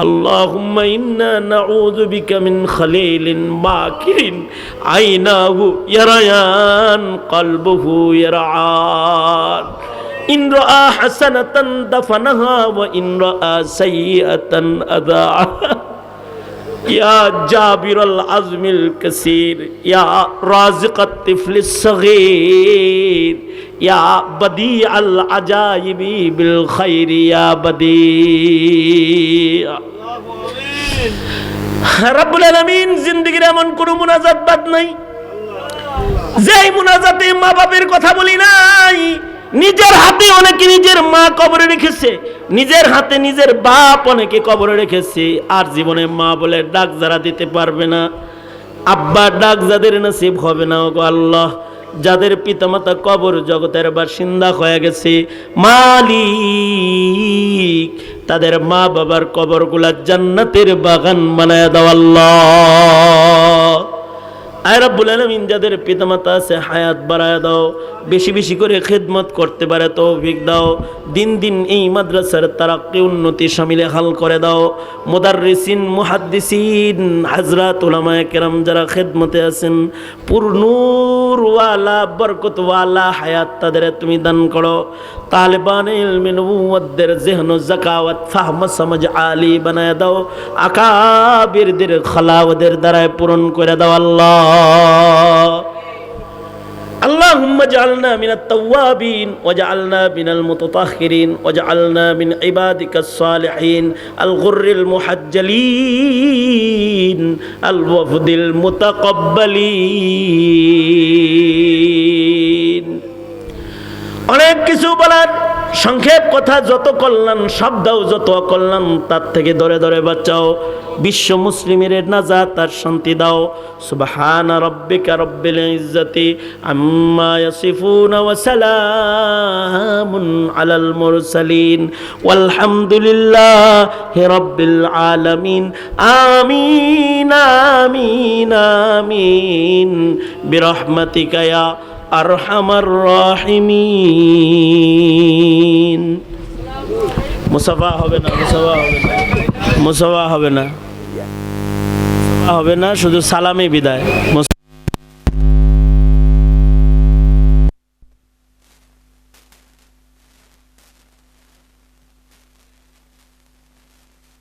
اللهم إنا نعوذ بك من خليل ماكر عيناه يريان قلبه يرعان إن رأى حسنة دفنها وإن رأى سيئة أذاعها يا جابر العزم الكثير يا رازق الطفل الصغير يا بديع العجائب بالخير يا بديع রব্বুল আলামিন জিন্দেগির এমন কোন মুনাজাত বাদ নাই যেই মুনাজাতে মা বাপের কথা বলি নাই। নিজের হাতে অনেকে নিজের মা কবরে রেখেছে, নিজের হাতে নিজের বাপ অনেকে কবরে রেখেছে, আর জীবনে মা বলে ডাক যারা দিতে পারবে না, আব্বা ডাক যাদের নসিব হবে না, ওগো আল্লাহ যাদের পিতামাতা কবর জগতের বাসিন্দা হয়ে গেছে, মালিক তাদের মা বাবার কবরগুলা জান্নাতের বাগান বানায় দাও আল্লাহ। আয় রব্বুল আলামিন যাদের পিতামাতা আছে হায়াত বাড়ায় দাও, বেশি বেশি করে খেদমত করতে পারে তৌফিক দাও। দিন দিন এই মাদ্রাসার তারাক্কি উন্নতি শামিলে হাল করে দাও। মুদাররিসিন মুহাদ্দিসিন হযরত উলামায়ে কেরাম যারা খেদমতে আছেন, পুরনূর ওয়ালা বরকত ওয়ালা হায়াত তাদের তুমি দান করো। তালেবান ইলমে নবুওয়াতদের যিহন যাকাওয়াত ফাহম সমঝ আলী বানায় দাও। আকাবিরদের খালাওয়াদের দ্বারায় পূরণ করে দাও আল্লাহ। اللهم اجعلنا من التوابين واجعلنا من المتطهرين واجعلنا من عبادك الصالحين الغر المحجلين الوفد المتقبلين। অনেক কিছু বলার, সংক্ষেপ কথা, যত কল্যাণ শব্দও যত কল্যাণ তার থেকে ধরে ধরে বাঁচাও। বিশ্ব মুসলিমের নাজাত আর শান্তি দাও। সুবহানা রাব্বিকা রাব্বিল ইজ্জাতি আম্মা ইয়াসিফুন ওয়া সালামুন আলাল মুরসালিন ওয়ালহামদুলিল্লাহি রাব্বিল আলামিন। আমিন আমিন আমিন বিরহমাতিকা ইয়া আরহামার রাহিমিন। মুসাফা হবে না, মুসাফা হবে না, মুসাফা হবে না, হবে না, শুধু সালামে বিদায়।